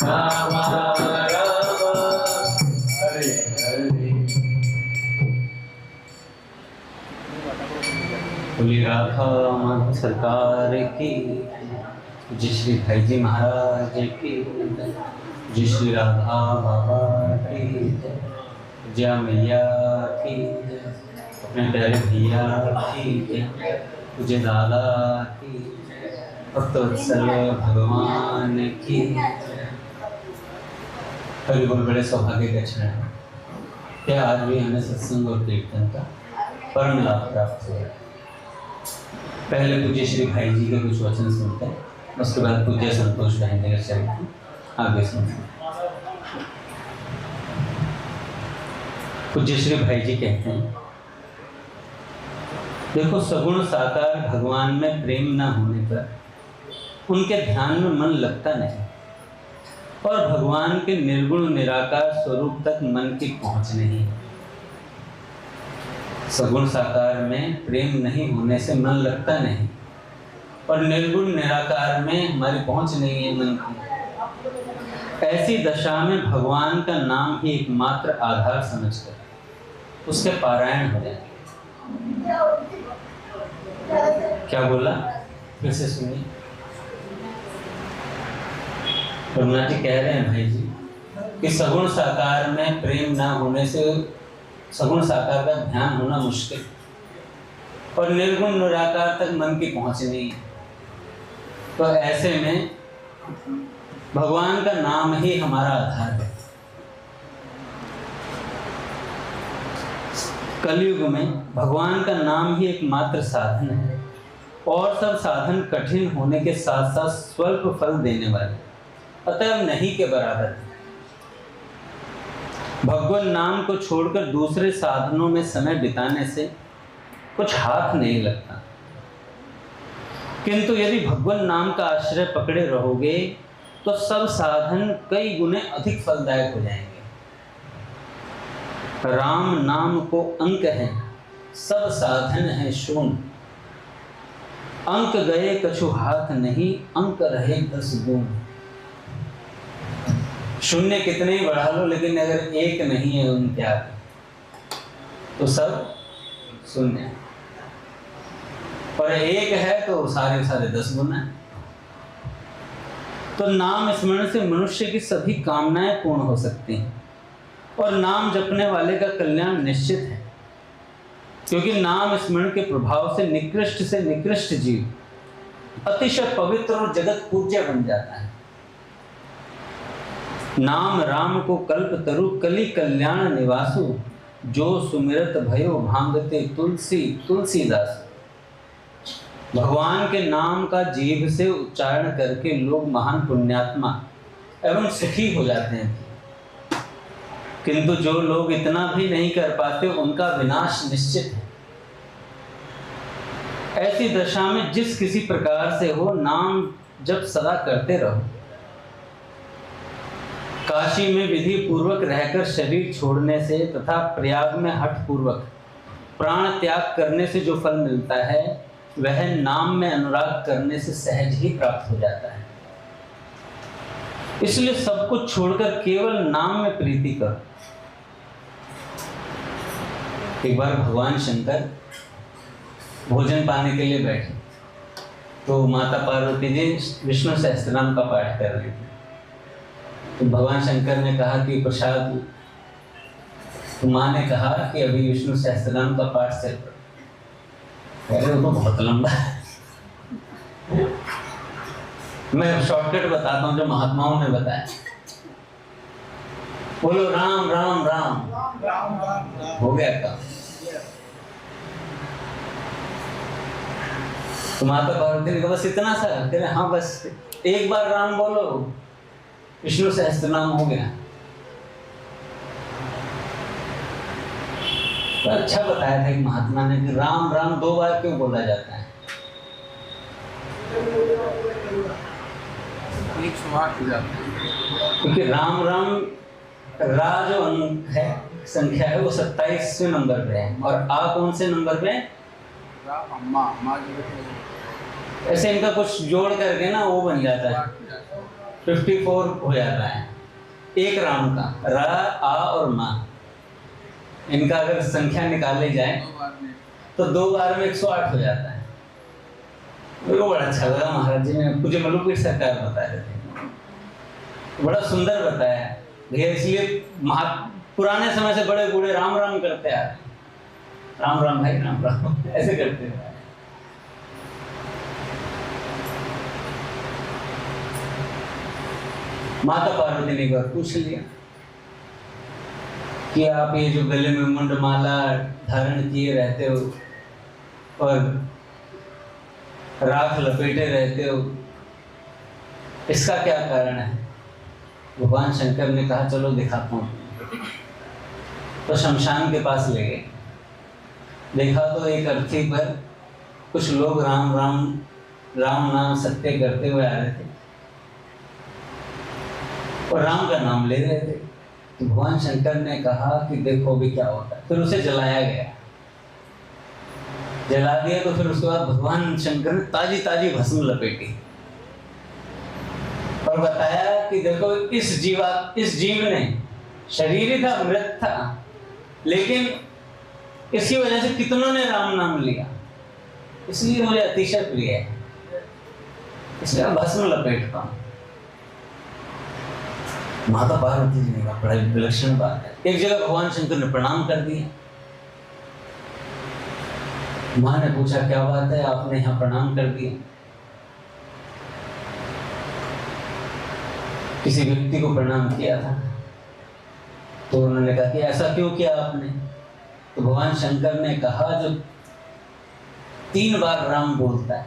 राम राम हरे हरे। बोली राधा माधव सरकार की, जय श्री भाई जी महाराज की, जय श्री राधा बाबा की, जय मैया की, अपने प्यारे भैया की, तुझे दादा की, भक्तवत्सल भगवान की। हरि बोल। बड़े सौभाग्य का क्षण है क्या आज भी हमें सत्संग और कीर्तन का परम लाभ प्राप्त हुआ। पहले पूज्य श्री भाई जी के कुछ वचन सुनते हैं, उसके बाद पूज्य संतोष भाई के चरित्र आगे सुनते हैं। पूज्य श्री भाई जी कहते हैं, देखो सगुण साकार भगवान में प्रेम न होने पर उनके ध्यान में मन लगता नहीं, और भगवान के निर्गुण निराकार स्वरूप तक मन की पहुंच नहीं है। सगुण साकार में प्रेम नहीं होने से मन लगता नहीं, और निर्गुण निराकार में हमारी पहुंच नहीं है मन की। ऐसी दशा में भगवान का नाम ही एकमात्र आधार समझकर उसके पारायण हो जाए। क्या बोला, फिर से सुनिए। रघुनाथ जी कह रहे हैं भाई जी कि सगुण साकार में प्रेम ना होने से सगुण साकार का ध्यान होना मुश्किल, और निर्गुण निराकार तक मन की पहुंच नहीं है। तो ऐसे में भगवान का नाम ही हमारा आधार है। कलयुग में भगवान का नाम ही एकमात्र साधन है, और सब साधन कठिन होने के साथ साथ स्वल्प फल देने वाले, अतः नहीं के बराबर है। भगवान नाम को छोड़कर दूसरे साधनों में समय बिताने से कुछ हाथ नहीं लगता, किंतु यदि भगवान नाम का आश्रय पकड़े रहोगे तो सब साधन कई गुने अधिक फलदायक हो जाएंगे। राम नाम को अंक है, सब साधन है शून्य। अंक गए कछु हाथ नहीं, अंक रहे 10 गुण। शून्य कितने ही बढ़ा लो, लेकिन अगर एक नहीं है उनके आगे तो सब शून्य है, और एक है तो सारे 10 गुना है। तो नाम स्मरण से मनुष्य की सभी कामनाएं पूर्ण हो सकती हैं, और नाम जपने वाले का कल्याण निश्चित है, क्योंकि नाम स्मरण के प्रभाव से निकृष्ट जीव अतिशय पवित्र और जगत पूज्य बन जाता है। नाम राम को कल्प तरु कली कल्याण निवासु, जो सुमिरत भयो भांगते तुलसीदास। भगवान के नाम का जीभ से उच्चारण करके लोग महान पुण्यात्मा एवं सुखी हो जाते हैं, किंतु जो लोग इतना भी नहीं कर पाते उनका विनाश निश्चित है। ऐसी दशा में जिस किसी प्रकार से हो, नाम जब सदा करते रहो। काशी में विधि पूर्वक रहकर शरीर छोड़ने से तथा प्रयाग में हठ पूर्वक प्राण त्याग करने से जो फल मिलता है, वह नाम में अनुराग करने से सहज ही प्राप्त हो जाता है। इसलिए सब कुछ छोड़कर केवल नाम में प्रीति करो। एक बार भगवान शंकर भोजन पाने के लिए बैठे, तो माता पार्वती जी विष्णु सहस्त्रनाम का पाठ कर रही थी। तो भगवान शंकर ने कहा कि प्रसाद, तो माँ ने कहा कि अभी विष्णु सहस्त्रनाम का पाठ से वो तो बहुत लंबा है। मैं शॉर्टकट बताता हूँ जो महात्माओं ने बताया। बोलो राम राम राम, हो गया काम। तो माता पार्वती ने कहा बस इतना सा, कह रहे हाँ बस एक बार राम बोलो, विष्णु सहस्त्रनाम हो गया। तो अच्छा बताया था एक महात्मा ने कि राम राम 2 बार क्यों बोला जाता है। क्योंकि राम राम रा जो अंक है, संख्या है, वो 27वें नंबर पे है, और आ कौन से नंबर पे है? ऐसे इनका कुछ जोड़ करके ना वो बन जाता है। 54 हो जाता है एक राम का। र, आ और मा, इनका अगर संख्या निकाले जाए तो 2 बार में 108 हो जाता है। मेरे को बड़ा अच्छा लगा, महाराज जी ने मुझे मलुकपीठ सरकार बता रहे थे, बड़ा सुंदर बताया भैया। इसलिए पुराने समय से बड़े बूढ़े राम राम करते आ रहे, राम राम भाई राम राम ऐसे करते हैं। माता पार्वती ने एक बार पूछ लिया कि आप ये जो गले में मुंडमाला धारण किए रहते हो और राख लपेटे रहते हो, इसका क्या कारण है? भगवान शंकर ने कहा चलो दिखाता हूँ। तो शमशान के पास ले गए, देखा तो एक अर्थी पर कुछ लोग राम राम राम नाम सत्य करते हुए आ रहे थे और राम का नाम ले रहे थे। तो भगवान शंकर ने कहा कि देखो अभी क्या होता है। फिर उसे जलाया गया, जला दिया। तो फिर उसके बाद भगवान शंकर ने ताजी ताजी भस्म लपेटी और बताया कि देखो इस जीव ने शरीर ही था, मृत था, लेकिन इसकी वजह से कितनों ने राम नाम लिया, इसलिए मुझे अतिशय प्रिय है, इसलिए मैं भस्म लपेटता हूं। माता पार्वती जी ने कहा बड़ा विलक्षण बात है। एक जगह भगवान शंकर ने प्रणाम कर दिया। मां ने पूछा क्या बात है, आपने यहाँ प्रणाम कर दिया? किसी व्यक्ति को प्रणाम किया था। तो उन्होंने कहा कि ऐसा क्यों किया आपने? तो भगवान शंकर ने कहा जो 3 बार राम बोलता है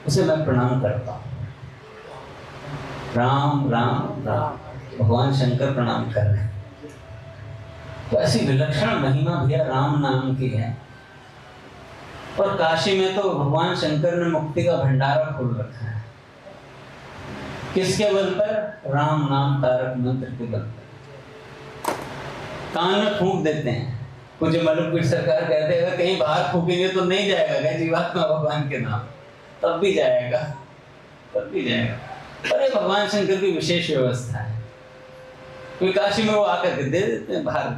उसे मैं प्रणाम करता हूं। राम राम राम, भगवान शंकर प्रणाम कर रहे हैं। तो ऐसी विलक्षण महिमा भैया राम नाम की है। और काशी में तो भगवान शंकर ने मुक्ति का भंडारा खोल रखा है। किसके बल पर? राम नाम तारक मंत्र के बल पर। कान में फूंक देते हैं। मुझे मलुकपीठ सरकार कहते हैं कहीं बाहर फूकेंगे तो नहीं जाएगा क्या जीवात्मा भगवान के नाम? तब भी जाएगा, तब भी जाएगा। अरे भगवान शंकर की विशेष व्यवस्था है। क्योंकि काशी में वो आकर के दे देते हैं, बाहर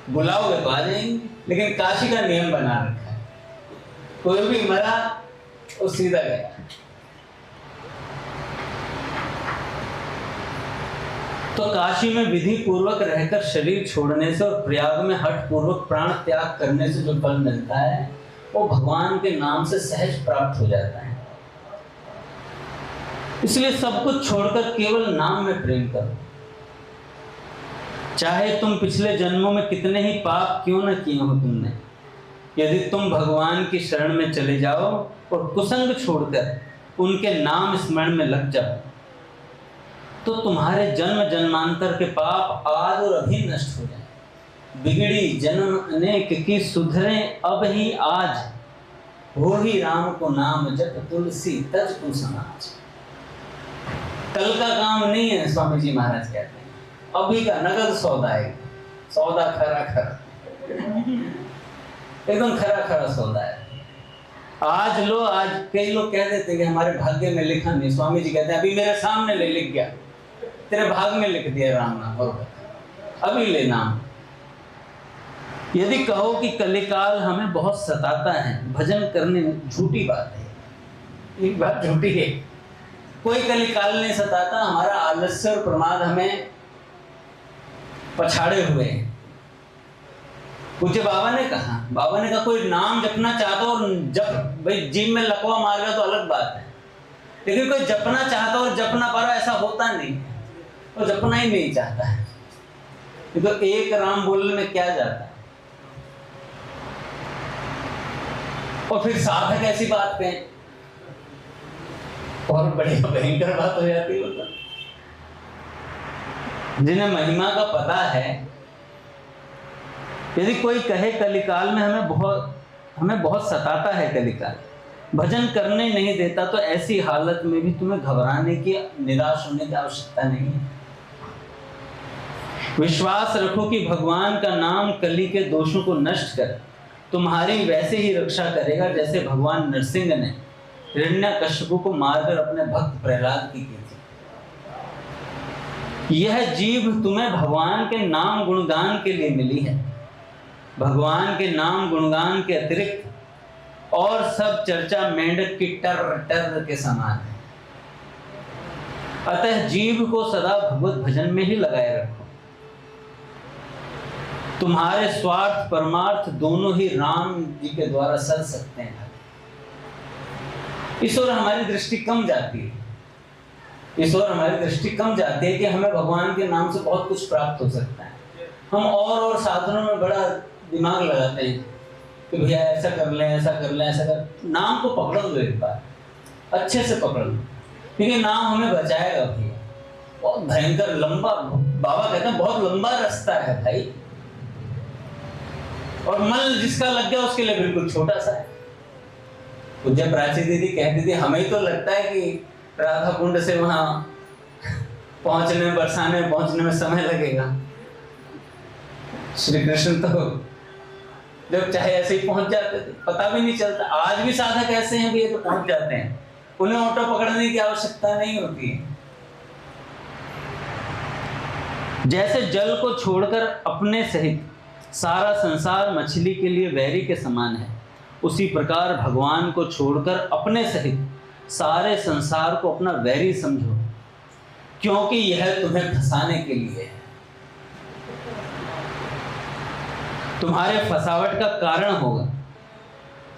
बुलाओगे तो आ जाएंगे। लेकिन काशी का नियम बना रखा है, कोई भी मरा वो सीधा गया। तो काशी में विधि पूर्वक रहकर शरीर छोड़ने से और प्रयाग में हठ पूर्वक प्राण त्याग करने से जो फल मिलता है वो भगवान के नाम से सहज प्राप्त हो जाता है। इसलिए सब कुछ छोड़कर केवल नाम में प्रेम करो। चाहे तुम पिछले जन्मों में कितने ही पाप क्यों न किए हो तुमने, यदि तुम भगवान की शरण में चले जाओ और कुसंग छोड़कर उनके नाम स्मरण में लग जाओ तो तुम्हारे जन्म जन्मांतर के पाप आज और अभी नष्ट हो जाए। बिगड़ी जन्म अनेक की सुधरे अब ही आज, हो ही राम को नाम जप तुलसी तज तू समाज। कल का काम नहीं है, स्वामी जी महाराज कहते हैं, अभी का नगद सौदा है। सौदा खरा खरा, एकदम खरा खरा सौदा है। आज लो, आज कई लोग कह देते हैं कि हमारे भाग्य में लिखा नहीं। स्वामी जी कहते हैं अभी मेरे सामने ले, लिख गया, तेरे भाग में लिख दिया राम नाम, और अभी ले नाम। यदि कहो कि कलिकाल हमें बहुत सताता है, भजन करने झूठी बात है। एक बात झूठी है, कोई कलिकाल नहीं सताता। हमारा आलस्य और प्रमाद हमें पछाड़े हुए हैं। पूज्य बाबा ने कहा कोई नाम जपना चाहता और जप, भाई जीव में लकवा मार गया तो अलग बात है, लेकिन कोई जपना चाहता और जप ना पा रहा, ऐसा होता नहीं है। वो जपना ही नहीं चाहता है। तो एक राम बोलने में क्या जाता है? और फिर साधक ऐसी बात पे और बड़ी भयंकर बात हो जाती है। मतलब जिन्हें महिमा का पता है, यदि कोई कहे कलिकाल में हमें बहुत सताता है, कलिकाल भजन करने नहीं देता, तो ऐसी हालत में भी तुम्हें घबराने की, निराश होने की आवश्यकता नहीं है। विश्वास रखो कि भगवान का नाम कली के दोषों को नष्ट कर तुम्हारी वैसे ही रक्षा करेगा जैसे भगवान नरसिंह ने हिरण्याकश्यप को मारकर अपने भक्त प्रहलाद की थी। यह जीभ तुम्हें भगवान के नाम गुणगान के लिए मिली है। भगवान के नाम गुणगान के अतिरिक्त और सब चर्चा मेंढक की टर टर के समान है। अतः जीभ को सदा भगवत भजन में ही लगाए रखो। तुम्हारे स्वार्थ परमार्थ दोनों ही राम जी के द्वारा सध सकते हैं। इस ओर हमारी दृष्टि कम जाती है, इस ओर हमारी दृष्टि कम जाती है कि हमें भगवान के नाम से बहुत कुछ प्राप्त हो सकता है। हम और साधनों में बड़ा दिमाग लगाते हैं कि भैया ऐसा कर लें, ऐसा कर लें, ऐसा कर। नाम को पकड़ लो एक बार, अच्छे से पकड़ लो, क्योंकि नाम हमें बचाएगा भैया। बहुत भयंकर लंबा, बाबा कहते हैं बहुत लंबा रास्ता है भाई, और मल जिसका लग गया उसके लिए बिल्कुल छोटा सा है। पूज्य प्राची दीदी कहती थी हमें तो लगता है कि राधा कुंड से वहां पहुंचने में, बरसाने में पहुंचने में समय लगेगा। श्री कृष्ण तो जब चाहे ऐसे ही पहुंच जाते थे, पता भी नहीं चलता। आज भी साधक ऐसे हैं भी ये तो पहुंच जाते हैं, उन्हें ऑटो पकड़ने की आवश्यकता नहीं होती है। जैसे जल को छोड़कर अपने सहित सारा संसार मछली के लिए वैरी के समान है, उसी प्रकार भगवान को छोड़कर अपने सहित सारे संसार को अपना वैरी समझो, क्योंकि यह तुम्हें फंसाने के लिए है, तुम्हारे फंसावट का कारण होगा।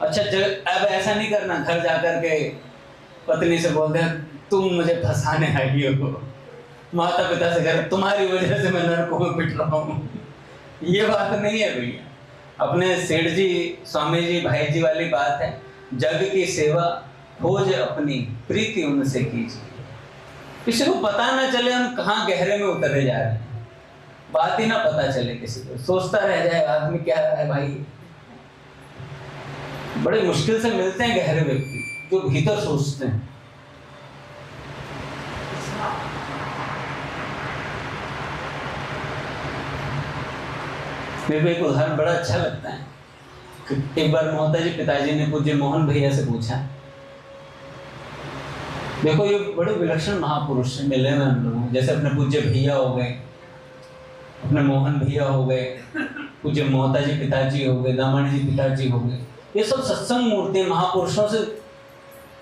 अच्छा अब ऐसा नहीं करना, घर जाकर के पत्नी से बोलते हैं तुम मुझे फंसाने आई हो, माता पिता से कह तुम्हारी वजह से मैं नरकों में पिट रहा हूं। ये बात नहीं है भैया। अपने सेठ जी, स्वामी जी, भाई जी वाली बात है, जग की सेवा खोज अपनी प्रीति उनसे कीजिए। किसी को पता ना चले हम कहाँ गहरे में उतरे जा रहे हैं, बात ही ना पता चले किसी को, सोचता रह जाए आदमी क्या है भाई। बड़े मुश्किल से मिलते हैं गहरे व्यक्ति जो भीतर सोचते हैं। मेरे को एक उदाहरण बड़ा अच्छा लगता है। एक बार मोहता जी पिताजी ने पूज्य मोहन भैया से पूछा, देखो ये बड़े विलक्षण महापुरुष मिले में हम लोगों, जैसे अपने पूज्य भैया हो गए, अपने मोहन भैया हो गए, पूज्य मोहता जी पिताजी हो गए, दामन जी पिताजी हो गए, ये सब सत्संग मूर्ति महापुरुषों से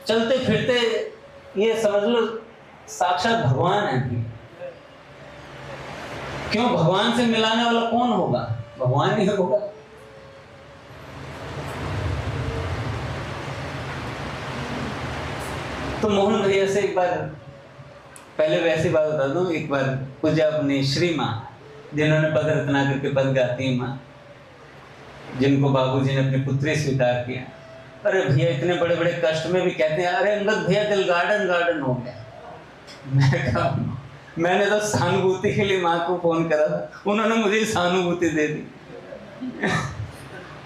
चलते फिरते, ये समझ लो साक्षात भगवान है। क्यों? भगवान से मिलाने वाला कौन होगा? भगवान ही होगा। तो मोहन भैया से एक बार, पहले वैसी बात बता दूं, एक बार पूजा अपनी श्री माँ, जिन्होंने पद रत्नाकर के पद गाती है माँ, जिनको बाबूजी ने अपनी पुत्री स्वीकार किया, अरे भैया इतने बड़े बड़े कष्ट में भी कहते हैं अरे अंगद भैया दिल गार्डन गार्डन हो गया। मैंने तो सहानुभूति के लिए माँ को फोन करा था, उन्होंने मुझे सहानुभूति दे दी।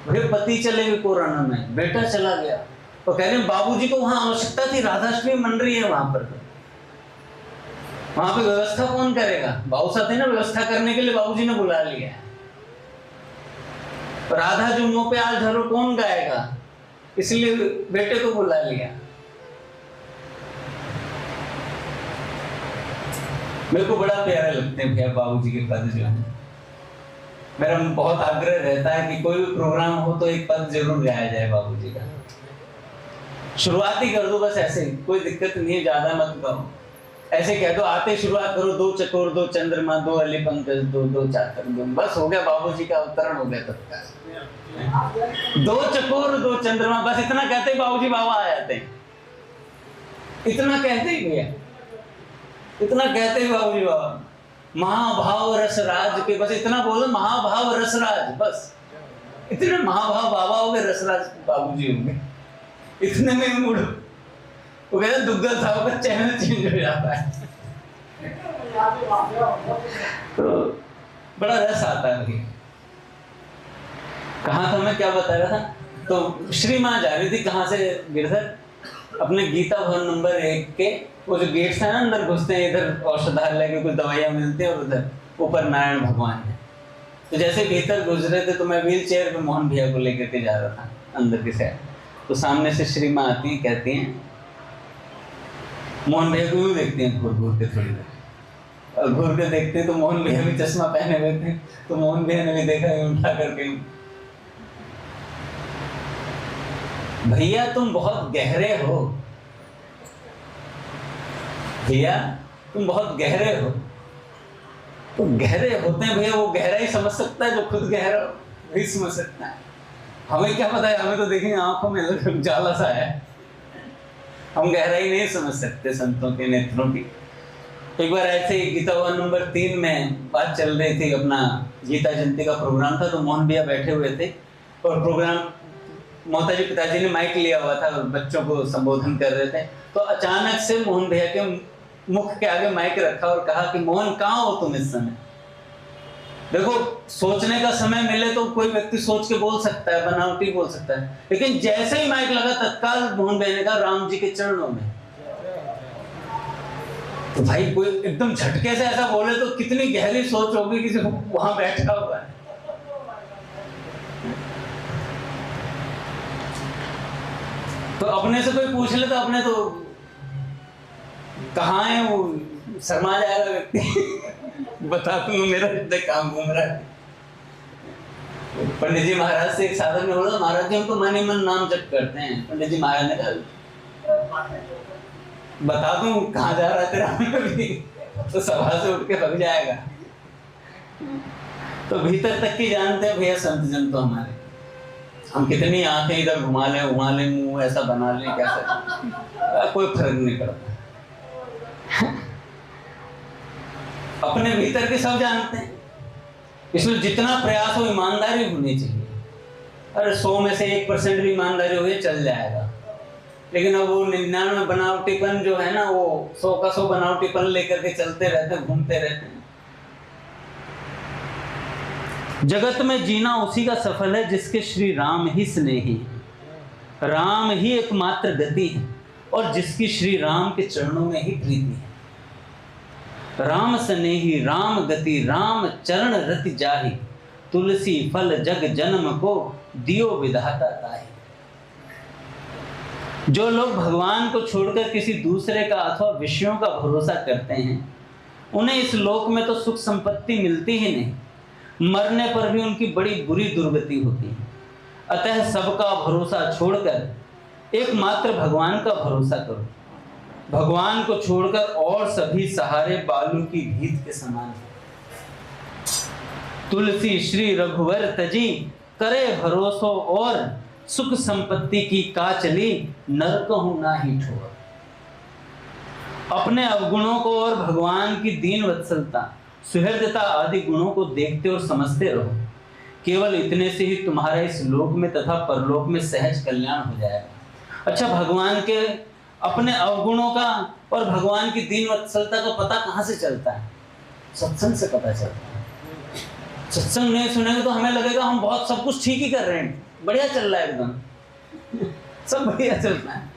भाई पति चले गए कोरोना में, बेटा चला गया, तो कह रहे बाबूजी को वहां आवश्यकता थी, राधाष्टमी मन रही है वहां पर, वहां पे व्यवस्था कौन करेगा? बाबू साहब थे ना, व्यवस्था करने के लिए बाबूजी ने बुला लिया। राधा जुम्मों पे आज धरो कौन गाएगा, इसलिए बेटे को बुला लिया। मेरे को बड़ा प्यारे लगते हैं भैया बाबूजी के पद जो है। मेरा बहुत आग्रह रहता है कि कोई भी प्रोग्राम हो तो एक पद जरूर गाया जाए बाबूजी का। शुरुआत ही कर दो बस ऐसे, कोई दिक्कत नहीं है, ज्यादा मत करो, ऐसे कह दो, आते शुरुआत करो, दो चकोर दो चंद्रमा दो अली पंकज दो दो चाकर दो, बस हो गया, बाबूजी का अवतरण हो गया तब का। दो चकोर दो चंद्रमा, बस इतना कहते ही बाबूजी बाबा आ जाते हैं। इतना कहते ही भैया, इतना कहते ही बाबूजी बाबा। महाभाव रसराज के, बस इतना बोलो, महाभाव रसराज, बस इतने महाभाव बाबा हो गए, रसराज बाबूजी हो गए, इतने में मूड वो कहते दुग्गल साहब का चैनल चेंज हो जाता है। तो बड़ा रस आता है भाई। कहाँ था मैं, क्या बता रहा था? तो श्री माँ जा रही थी कहाँ से गिरधर, अपने गीता भवन नंबर 1 के वो जो गेट्स है ना, अंदर घुसते हैं, इधर औषधालय की कुछ दवाइयाँ मिलती हैं और उधर ऊपर नारायण भगवान है। तो जैसे भीतर गुजरे थे तो मैं व्हील चेयर पे मोहन भैया को लेकर के जा रहा था अंदर की साइड, तो सामने से श्री माँ आती हैं, कहती हैं, मोहन भैया को यूँ देखती हैं घूर घूर के थोड़ी देर, और घूर के देखते तो मोहन भैया भी चश्मा पहने हुए थे, तो मोहन भैया ने भी देखा उठा करके, भैया तुम बहुत गहरे हो, भैया तुम बहुत गहरे हो। तो गहरे होते हैं भैया, वो गहरा ही समझ सकता है, जो खुद गहरा वही समझ सकता है। हमें क्या पता है, हमें तो देखेंगे आंखों में जाला सा है, हम गहराई नहीं समझ सकते संतों के नेत्रों की। एक बार ऐसे ही गीता वन नंबर 3 में बात चल रही थी, अपना गीता जयंती का प्रोग्राम था, तो मोहन भैया बैठे हुए थे और प्रोग्राम मोहता जी पिताजी ने माइक लिया हुआ था और बच्चों को संबोधन कर रहे थे। तो अचानक से मोहन भैया के मुख के आगे माइक रखा और कहा कि मोहन कहाँ हो तुम इस समय। देखो सोचने का समय मिले तो कोई व्यक्ति सोच के बोल सकता है, बनावटी बोल सकता है, लेकिन जैसे ही माइक लगा तत्काल मोहन भैया ने कहा राम जी के चरणों में। तो भाई कोई एकदम झटके से ऐसा बोले तो कितनी गहरी सोच होगी कि जो वहां बैठा हुआ है। तो अपने से कोई पूछ ले तो अपने तो कहाँ है वो शर्मा जाएगा व्यक्ति। बता दूंगा मेरा इतना काम घूम रहा है। पंडित जी महाराज से एक साधक ने बोला महाराज जी हम तो मन ही मन नाम जप करते हैं। पंडित जी महाराज ने कहा बता दूं कहाँ जा रहा है तेरा तो सभा से उठ के भाग जाएगा। तो भीतर तक की जानते हैं भैया संत जन तो हमारे, हम कितनी आंखें इधर घुमा लें मुंह ऐसा बना लें कैसा, कोई फर्क नहीं पड़ता। अपने भीतर के सब जानते हैं, इसमें जितना प्रयास हो ईमानदारी होनी चाहिए। अरे 100 में से 1% भी ईमानदारी हो गई चल जाएगा, लेकिन अब वो 99 बनावटीपन जो है ना, वो 100 का 100 बनावटीपन लेकर के चलते रहते हैं, घूमते रहते हैं। जगत में जीना उसी का सफल है जिसके श्री राम ही स्नेही है, राम ही एकमात्र गति है और जिसकी श्री राम के चरणों में ही प्रीति है। राम स्नेही राम गति राम चरण रति जाहि, तुलसी फल जग जन्म को दियो विधाता ताहि। जो लोग भगवान को छोड़कर किसी दूसरे का अथवा विषयों का भरोसा करते हैं, उन्हें इस लोक में तो सुख संपत्ति मिलती ही नहीं, मरने पर भी उनकी बड़ी बुरी दुर्गति होती है। अतः सबका भरोसा छोड़कर एकमात्र भगवान का भरोसा करो। भगवान को छोड़कर और सभी सहारे बालू की भीत के समान है। तुलसी श्री रघुवर तजी, करे भरोसो और सुख संपत्ति की काचली, नरकहु नाही ठोर। अपने अवगुणों को और भगवान की दीन वत्सलता सुहृदता आदि गुणों को देखते और समझते रहो। केवल इतने से ही तुम्हारा इस लोक में तथा परलोक में सहज कल्याण हो जाएगा। अच्छा, भगवान के अपने अवगुणों का और भगवान की दीन वत्सलता का पता कहाँ से चलता है? सत्संग से पता चलता है। सत्संग नहीं सुनेंगे तो हमें लगेगा हम बहुत सब कुछ ठीक ही कर रहे हैं, बढ़िया चल रहा है, एकदम सब बढ़िया चलता है।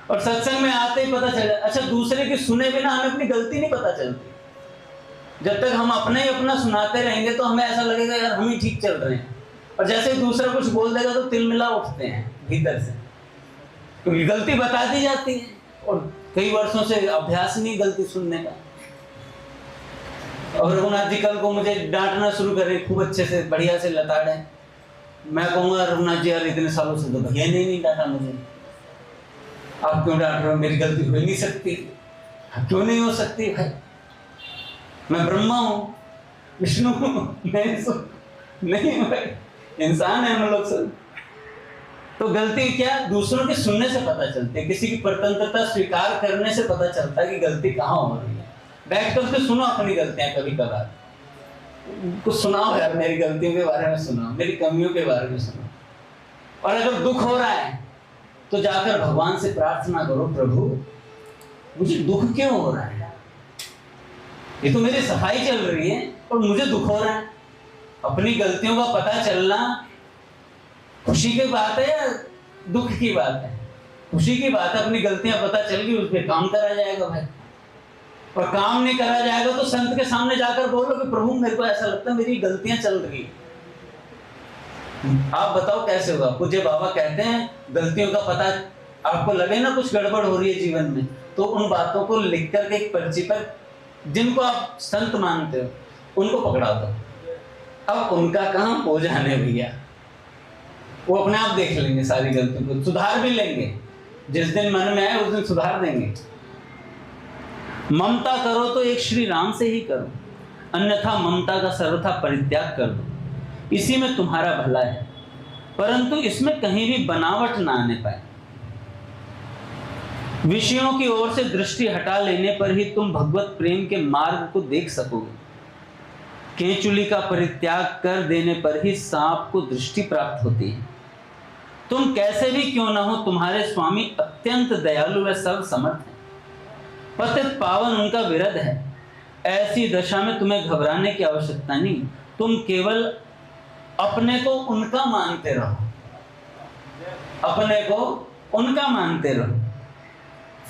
और सत्संग में आते ही पता चल। अच्छा, दूसरे की सुने बिना हमें अपनी गलती नहीं पता चलती। जब तक हम अपने ही अपना सुनाते रहेंगे तो हमें ऐसा लगेगा यार हम ही ठीक चल रहे हैं, और जैसे ही दूसरा कुछ बोल देगा तो तिलमिला उठते हैं भीतर से, क्योंकि गलती बता दी जाती है और कई वर्षों से अभ्यास नहीं गलती सुनने का। और रघुनाथ जी कल को मुझे डांटना शुरू करे, खूब अच्छे से बढ़िया से लताड़े। मैं कहूँगा रघुनाथ जी यार इतने सालों से तो भैया ने नहीं डांटा मुझे, आप क्यों डांट रहे हो? मेरी गलती हो ही नहीं सकती। क्यों नहीं हो सकती भाई? मैं ब्रह्मा हूँ, विष्णु हूँ, नहीं भाई, इंसान है हम लोग सब। तो गलती क्या दूसरों के सुनने से पता चलती है, किसी की स्वतंत्रता स्वीकार करने से पता चलता है कि गलती कहाँ हो रही है। बैठ कर के सुनो अपनी गलतियां, कभी कभार कुछ सुनाओ यार, मेरी गलतियों के बारे में सुनाओ, मेरी कमियों के बारे में सुनाओ। और अगर दुख हो रहा है तो जाकर भगवान से प्रार्थना करो, प्रभु मुझे दुख क्यों हो रहा है? ये तो मेरी सफाई चल रही है और मुझे दुख हो रहा है। अपनी गलतियों का पता चलना खुशी की बात है या दुख की बात है? खुशी की बात है, अपनी गलतियां पता चल गई, उस पर काम करा जाएगा भाई। और काम नहीं करा जाएगा तो संत के सामने जाकर बोलो कि प्रभु मेरे को ऐसा लगता है मेरी गलतियां चल रही है, आप बताओ कैसे होगा? पूज्य बाबा कहते हैं गलतियों का पता आपको लगे ना कुछ गड़बड़ हो रही है जीवन में, तो उन बातों को लिख करके एक पर्ची पर जिनको आप संत मानते हो उनको पकड़ा दो। अब उनका काम हो जाने भैया, वो अपने आप देख लेंगे सारी गलती को, सुधार भी लेंगे। जिस दिन मन में आए उस दिन सुधार देंगे। ममता करो तो एक श्री राम से ही करो, अन्यथा ममता का सर्वथा परित्याग कर दो। इसी में तुम्हारा भला है, परंतु इसमें कहीं भी बनावट ना आने पाए। विषयों की ओर से दृष्टि हटा लेने पर ही तुम भगवत प्रेम के मार्ग को देख सकोगे। केंचुली का परित्याग कर देने पर ही सांप को दृष्टि प्राप्त होती है। तुम कैसे भी क्यों न हो, तुम्हारे स्वामी अत्यंत दयालु व सर्वसमर्थ हैं। पतित पावन उनका विरध है। ऐसी दशा में तुम्हें घबराने की आवश्यकता नहीं। तुम केवल अपने को उनका मानते रहो, अपने को उनका मानते रहो,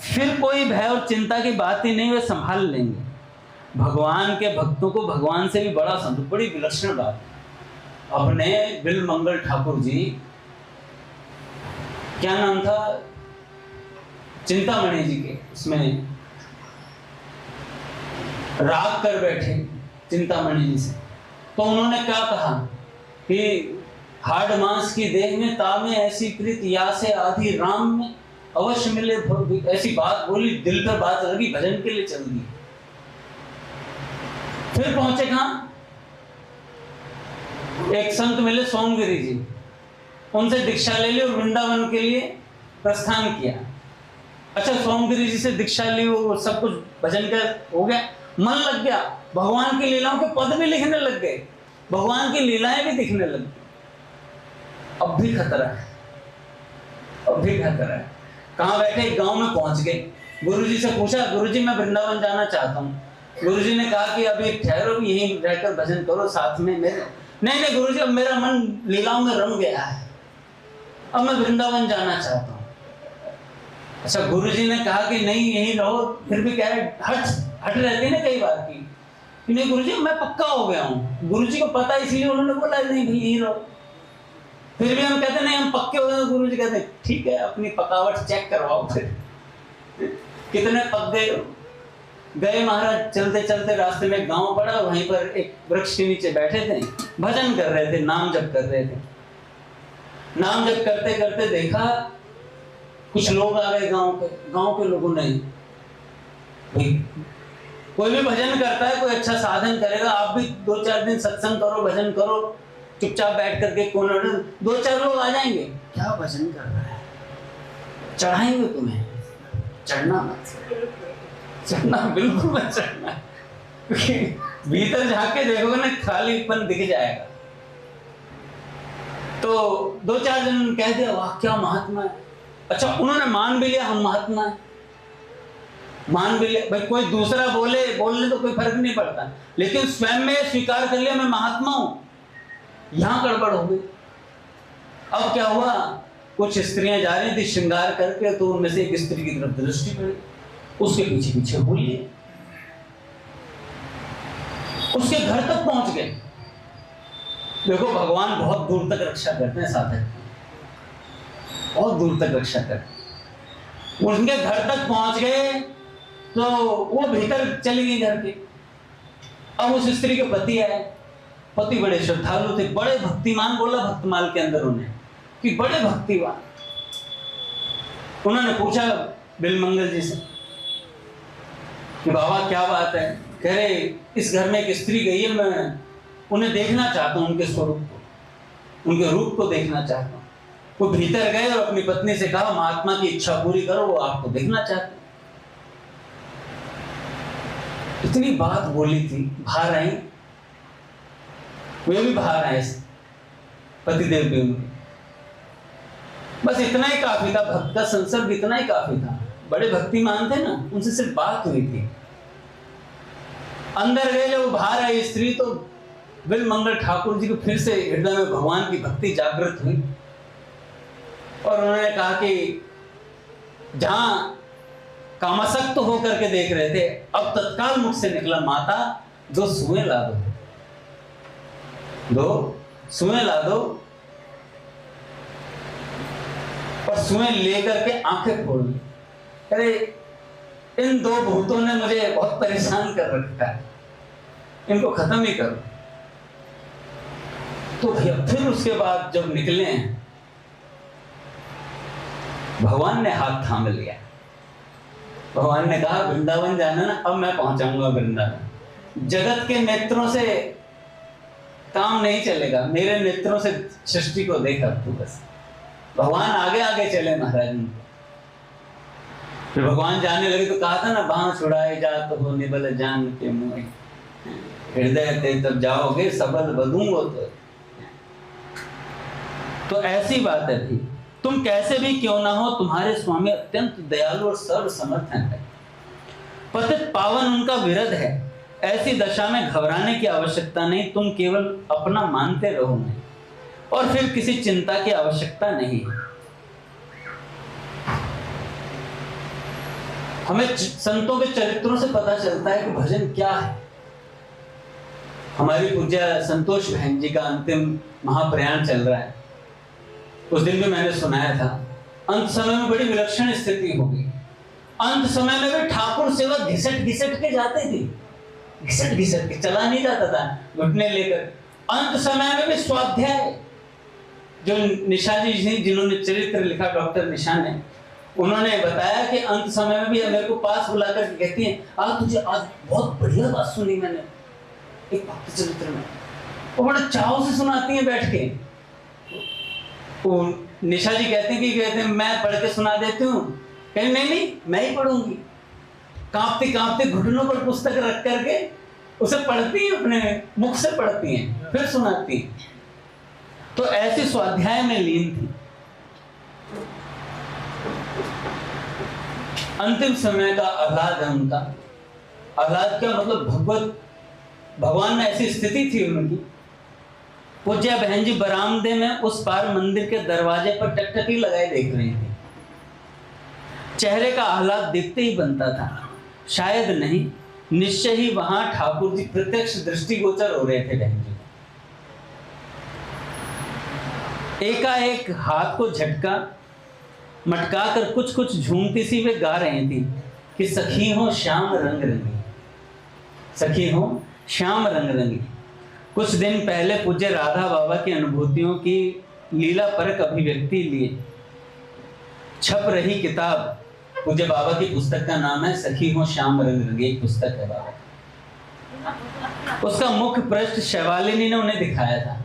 फिर कोई भय और चिंता की बात ही नहीं, वे संभाल लेंगे। भगवान के भक्तों को भगवान से भी बड़ा संत, बड़ी विलक्षण बात। अपने बिलमंगल ठाकुर जी, क्या नाम था चिंतामणि जी के, उसमें राग कर बैठे चिंतामणि जी से, तो उन्होंने क्या कहा कि हाड़ मांस की देह में तामे ऐसी प्रीत या से आधी राम में अवश्य मिले। ऐसी बात बोली, दिल पर बात लगी, भजन के लिए चल दी। फिर पहुंचे कहां, एक संत मिले सोमगिरी जी, उनसे दीक्षा ले ली और वृंदावन के लिए प्रस्थान किया। अच्छा, सोमगिरी जी से दीक्षा ली, वो सब कुछ भजन का हो गया, मन लग गया, भगवान की लीलाओं के पद भी लिखने लग गए, भगवान की लीलाएं भी दिखने लग गई। अब भी खतरा है, अब भी खतरा है। कहाँ बैठे, गांव में पहुंच गए। गुरुजी से पूछा, गुरुजी मैं वृंदावन जाना चाहता हूँ। गुरुजी ने कहा कि अभी ठहरो, यहीं रहकर भजन करो साथ में मेरे। नहीं गुरुजी, अब मेरा मन लीलाओं में रम गया है, अब मैं वृंदावन जाना चाहता हूँ। अच्छा, गुरुजी ने कहा कि नहीं यहीं रहो, फिर भी कह रहे हट रहती ना कई बार की, नहीं गुरुजी मैं पक्का हो गया हूँ। गुरुजी को पता, इसलिए उन्होंने बोला नहीं भाई यहीं रहो। फिर भी हम कहते नहीं हम पक्के हो गए, गुरुजी कहते ठीक है अपनी पकावट चेक करवाओ। फिर कितने पक गए महाराज। चलते चलते रास्ते में गांव पड़ा, वहीं पर एक वृक्ष के नीचे बैठे थे, भजन कर रहे थे, नाम जप कर रहे थे। नाम जप करते करते देखा कुछ लोग आ गए गांव के लोगों ने, भाई कोई भी भजन करता है, कोई अच्छा साधन करेगा, आप भी 2-4 दिन सत्संग करो, भजन करो, चुपचाप बैठ करके कोने में 2-4 लोग आ जाएंगे। क्या भजन कर रहा है, चढ़ाएंगे तुम्हें, चढ़ना मत, चढ़ना बिल्कुल मत चढ़ना, क्योंकि भीतर झांक के देखोगे ना खालीपन दिख जाएगा। तो 2-4 जन कह दिया वाह क्या महात्मा है। अच्छा, उन्होंने मान भी लिया हम महात्मा है, मान भी लिया। भाई कोई दूसरा बोलने तो कोई फर्क नहीं पड़ता, लेकिन स्वयं में स्वीकार कर लिया मैं महात्मा हूं। यहां गड़बड़ हो गई। अब क्या हुआ, कुछ स्त्रियां जा रही थी श्रृंगार करके, तो उनमें से एक स्त्री की तरफ दृष्टि पड़ी, उसके पीछे पीछे बोलिए, उसके घर तक पहुंच गए। देखो भगवान बहुत दूर तक रक्षा करते हैं साधक, बहुत दूर तक रक्षा करते। उनके घर तक पहुंच गए तो वो भीतर चली गई घर के। अब उस स्त्री के पति आए, पति बड़े श्रद्धालु थे, बड़े भक्तिमान, बोला भक्तमाल के अंदर उन्हें कि बड़े भक्तिवान। उन्होंने पूछा बिलमंगल जी से कि बाबा क्या बात है। कह रहे इस घर में एक स्त्री गई है, मैं उन्हें देखना चाहता हूं, उनके स्वरूप को, उनके रूप को देखना चाहता हूं। वो भीतर गए और अपनी पत्नी से कहा महात्मा की इच्छा पूरी करो, वो आपको देखना चाहते। इतनी बात बोली थी, बाहर आई, वे भी बाहर आए, पतिदेव भी उनके। बस इतना ही काफी था, भक्त का संसर्ग इतना ही काफी था। बड़े भक्तिमान थे ना, उनसे सिर्फ बात हुई थी। अंदर गए, जब बाहर आई स्त्री, तो बिलमंगल ठाकुर जी को फिर से हृदय में भगवान की भक्ति जागृत हुई और उन्होंने कहा कि जहां कामासक्त होकर के देख रहे थे, अब तत्काल मुख से निकला माता 2 सुएं ला दो, 2 सुएं ला दो। और सुएं लेकर के आंखें खोल ली। अरे इन दो भूतों ने मुझे बहुत परेशान कर रखा है, इनको खत्म ही करो। तो भैया फिर उसके बाद जब निकले हैं, भगवान ने हाथ थाम लिया। भगवान ने कहा वृंदावन जाना ना, अब मैं पहुंचाऊंगा वृंदावन। जगत के नेत्रों से काम नहीं चलेगा, मेरे नेत्रों से सृष्टि को देखा तू बस। भगवान आगे आगे चले महाराज उनको। फिर भगवान जाने लगे तो कहा था ना, बांह छुड़ाए जात हो निबल जान के मुँह, हृदय ते तब जाओगे सबल बदूंगो। तो ऐसी बात है भी, तुम कैसे भी क्यों ना हो, तुम्हारे स्वामी अत्यंत दयालु और सर्व समर्थन है। पतित पावन उनका विरध है। ऐसी दशा में घबराने की आवश्यकता नहीं, तुम केवल अपना मानते रहो नहीं, और फिर किसी चिंता की आवश्यकता नहीं। हमें संतों के चरित्रों से पता चलता है कि भजन क्या है। हमारी पूज्य संतोष बहन जी का अंतिम महाप्रयाण चल रहा है। उस दिन भी मैंने सुनाया था, अंत समय में बड़ी विलक्षण स्थिति होगी। अंत समय में भी ठाकुर सेवा घिसट घिसट के जाते थे, घिसट घिसट के, चला नहीं जाता था घुटने लेकर। अंत समय में भी स्वाध्याय, जो निशा जी जिन्होंने चरित्र लिखा, डॉक्टर निशा ने, उन्होंने बताया कि अंत समय में भी मेरे को पास बुलाकर कहती हैं, आज तुझे आज बहुत बढ़िया बात सुनी मैंने एक भक्त चरित्र में। वो बड़े चाव से सुनाती हैं बैठ के। वो निशा जी कहते हैं मैं पढ़ के सुना देती हूँ। कहते नहीं मैं ही पढ़ूंगी। कांपते कांपते घुटनों पर पुस्तक रख करके उसे पढ़ती हैं, अपने मुख से पढ़ती हैं, फिर सुनाती हैं। तो ऐसी स्वाध्याय में लीन थी। अंतिम समय का आह्लाद है उनका। आह्लाद क्या मतलब, भगवान में ऐसी स्थिति थी उनकी। पूज्य बहन जी बरामदे में उस पार मंदिर के दरवाजे पर टकटकी लगाए देख रही थी। चेहरे का आह्लाद देखते ही बनता था। शायद नहीं, निश्चय ही वहां ठाकुर जी प्रत्यक्ष दृष्टिगोचर हो रहे थे बहन जी। एकाएक हाथ को झटका मटका कर कुछ कुछ झूमती सी वे गा रही थी कि सखी हो श्याम रंग रंगी, सखी हो श्याम रंग रंगी। कुछ दिन पहले पूज्य राधा बाबा की अनुभूतियों की लीला परक अभिव्यक्ति लिए छप रही किताब, पूज्य बाबा की पुस्तक का नाम है सखी हो श्याम रंग रंगी, एक पुस्तक है बाबा। उसका मुख्य पृष्ठ शैवालिनी ने उन्हें दिखाया था।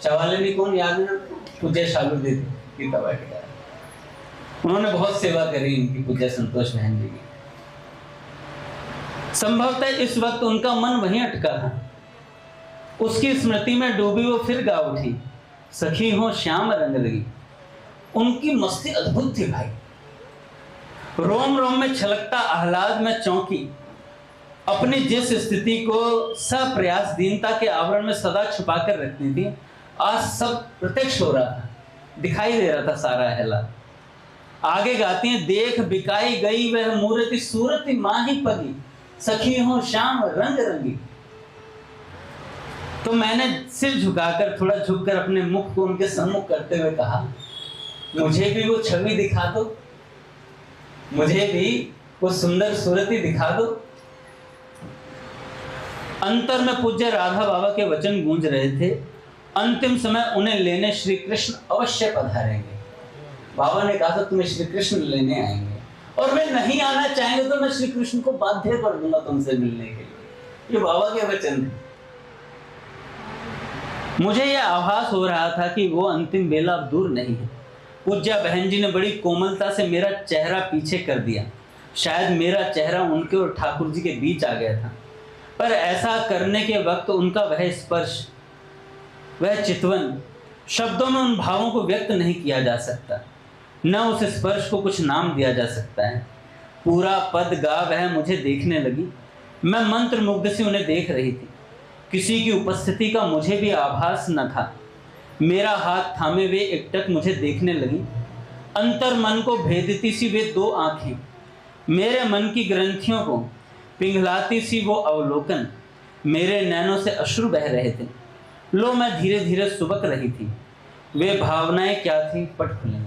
शैवालिनी कौन, याद है? पूज्य शालू देवी की कवाटी। उन्होंने बहुत सेवा करी इनकी, पूज्य संतोष बहन जी की। संभवतः इस वक्त उनका मन वहीं अटका था। उसकी स्मृति में डूबी वो फिर गा उठी, सखी हो श्याम रंग रंगी। उनकी मस्ती अद्भुत थी भाई। रोम रोम में छलकता आह्लाद में चौंकी। अपनी जिस स्थिति को सप्रयास दीनता के आवरण में सदा छुपा कर रखती थी, आज सब प्रत्यक्ष हो रहा था, दिखाई दे रहा था सारा आह्लाद। आगे गाती हैं, देख बिकाई गई वह मूर्ति सूरत माही पगी, सखी हो श्याम रंग रंगी। तो मैंने सिर झुकाकर, थोड़ा झुककर अपने मुख को उनके सम्मुख करते हुए कहा, मुझे भी वो छवि दिखा दो, मुझे भी वो सुंदर सूरती दिखा दो। अंतर में पूज्य राधा बाबा के वचन गूंज रहे थे, अंतिम समय उन्हें लेने श्री कृष्ण अवश्य पधारेंगे। बाबा ने कहा था तुम्हें श्री कृष्ण लेने आएंगे, और वे नहीं आना चाहेंगे तो मैं श्री कृष्ण को बाध्य कर दूंगा तुमसे मिलने के लिए। ये बाबा के वचन थे। मुझे यह आभास हो रहा था कि वो अंतिम बेला अब दूर नहीं है। पूज्या बहन जी ने बड़ी कोमलता से मेरा चेहरा पीछे कर दिया। शायद मेरा चेहरा उनके और ठाकुर जी के बीच आ गया था, पर ऐसा करने के वक्त उनका वह स्पर्श, वह चितवन, शब्दों में उन भावों को व्यक्त नहीं किया जा सकता, न उस स्पर्श को कुछ नाम दिया जा सकता है। पूरा पद गा वह मुझे देखने लगी। मैं मंत्र मुग्ध से उन्हें देख रही थी। किसी की उपस्थिति का मुझे भी आभास न था। मेरा हाथ थामे वे एकटक मुझे देखने लगी। अंतर मन को भेदती सी वे दो आंखें, मेरे मन की ग्रंथियों को पिघलाती सी वो अवलोकन। मेरे नैनों से अश्रु बह रहे थे। लो मैं धीरे धीरे सुबक रही थी। वे भावनाएं क्या थी, पट खुले।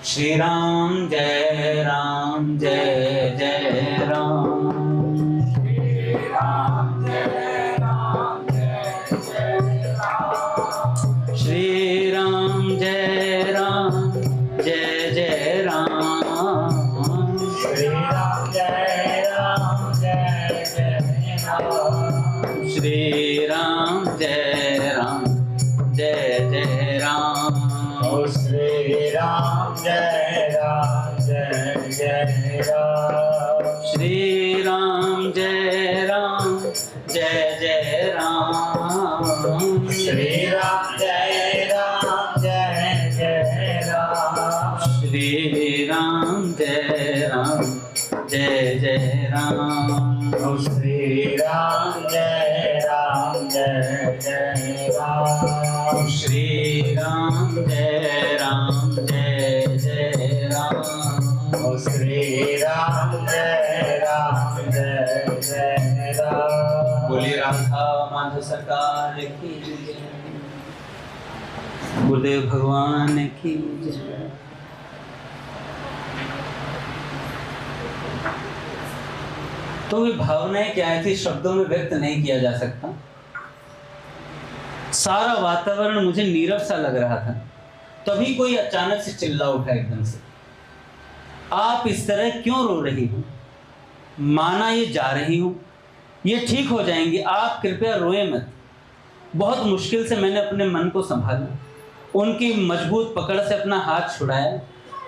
श्री राम जय राम जय जय राम। श्री राम जय राम जय जय राम। श्री राम जय राम जय जय राम। श्री राम जय राम जय जय राम। श्री राम जय राम जय जय राम। श्री राम जय राम जय जय राम। श्री राम जय राम जय जय राम। श्री राम जय राम जय जय राम। श्री राम जय राम जय जय राम। श्री राम जय राम जय जय राम। श्री राम जय राम जय जय राम। श्री राम जय राम जय जय राम। बोलिए राधा माधव सरकार की जय। गुरुदेव भगवान की जय। तो ये भावनाएं क्या थी, शब्दों में व्यक्त नहीं किया जा सकता। सारा वातावरण मुझे नीरव सा लग रहा था। तभी कोई अचानक से चिल्ला उठा एकदम से, आप इस तरह क्यों रो रही हो? माना ये जा रही हूं, ये ठीक हो जाएंगी, आप कृपया रोए मत। बहुत मुश्किल से मैंने अपने मन को संभाला, उनकी मजबूत पकड़ से अपना हाथ छुड़ाया,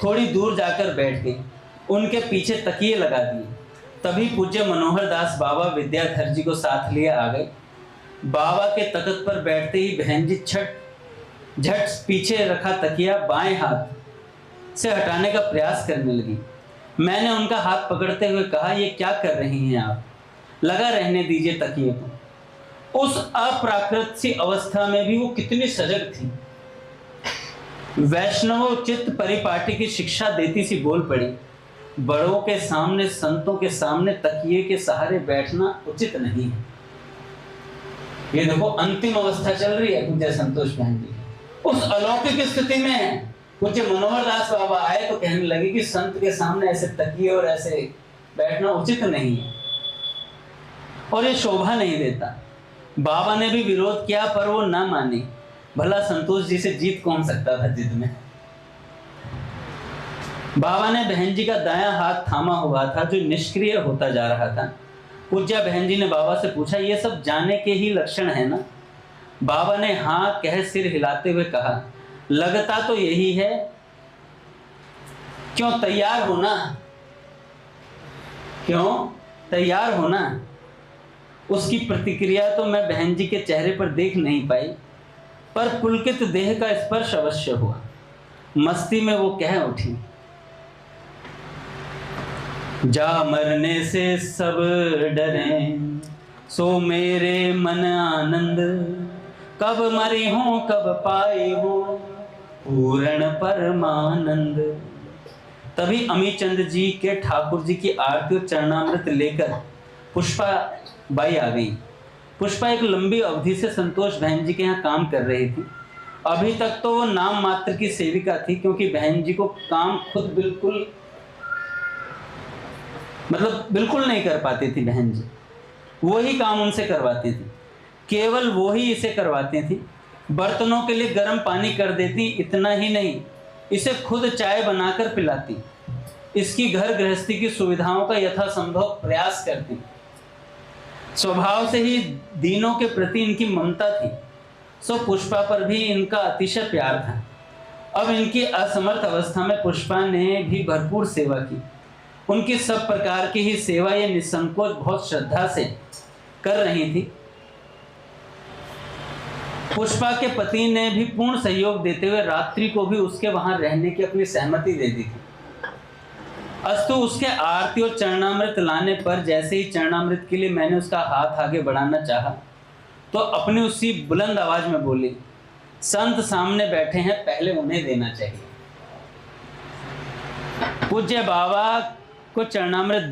थोड़ी दूर जाकर बैठ गई, उनके पीछे तकिए लगा दिए। तभी पूज्य मनोहर दास बाबा विद्याधर जी को साथ लिए आ गए। बाबा के तख्त पर बैठते ही बहन जी झट पीछे रखा तकिया बाएं हाथ से हटाने का प्रयास करने लगी। मैंने उनका हाथ पकड़ते हुए कहा, ये क्या कर रही हैं आप? लगा रहने दीजिए तकिए को। उस अप्राकृत सी अवस्था में भी वो कितनी सजग थी। वैष्णवोचित परिपाटी की शिक्षा देती सी बोल पड़ी, बड़ों के सामने, संतों के सामने तकिए के सहारे बैठना उचित नहीं है। ये देखो अंतिम अवस्था चल रही है पूज्य संतोष बहन जी। उस अलौकिक स्थिति में पूज्य मनोहर दास बाबा आए तो कहने लगे कि संत के सामने ऐसे तकिए और ऐसे बैठना उचित नहीं है और ये शोभा नहीं देता। बाबा ने भी विरोध किया पर वो ना मानी। भला संतोष जी से जीत कौन सकता था जिद में। बाबा ने बहन जी का दायां हाथ थामा हुआ था जो निष्क्रिय होता जा रहा था। पूज्य बहन जी ने बाबा से पूछा, ये सब जाने के ही लक्षण है ना? बाबा ने हाँ कह सिर हिलाते हुए कहा, लगता तो यही है। क्यों तैयार होना? क्यों तैयार होना? उसकी प्रतिक्रिया तो मैं बहन जी के चेहरे पर देख नहीं पाई, पर पुलकित देह का स्पर्श अवश्य हुआ। मस्ती में वो कह उठी, जा मरने से सब डरे, सो मेरे मन आनंद, कब मरी हूँ कब पाई हूँ पूर्ण परमानंद। तभी अमीचंद जी के ठाकुर जी की आरती और चरणामृत लेकर पुष्पा बाई आ गई। पुष्पा एक लंबी अवधि से संतोष बहन जी के यहाँ काम कर रही थी। अभी तक तो वो नाम मात्र की सेविका थी, क्योंकि बहन जी को काम खुद बिल्कुल नहीं कर पाती थी। बहन जी वही काम उनसे करवाती थी, केवल वो ही इसे करवाती थी। बर्तनों के लिए गर्म पानी कर देती, इतना ही नहीं इसे खुद चाय बनाकर पिलाती, इसकी घर गृहस्थी की सुविधाओं का यथासंभव प्रयास करती। स्वभाव से ही दीनों के प्रति इनकी ममता थी, सो पुष्पा पर भी इनका अतिशय प्यार था। अब इनकी असमर्थ अवस्था में पुष्पा ने भी भरपूर सेवा की। उनकी सब प्रकार की ही सेवा ये निसंकोच बहुत श्रद्धा से कर रही थी। पुष्पा के पति ने भी पूर्ण सहयोग देते हुए रात्रि को भी उसके वहां रहने की अपनी सहमति दे दी थी। अस्तु उसके आरती और चरणामृत लाने पर जैसे ही चरणामृत के लिए मैंने उसका हाथ आगे बढ़ाना चाहा, तो अपनी उसी बुलंद आवाज में बोली, संत सामने बैठे हैं, पहले उन्हें देना चाहिए। पूज्य बाबा को चरणामृत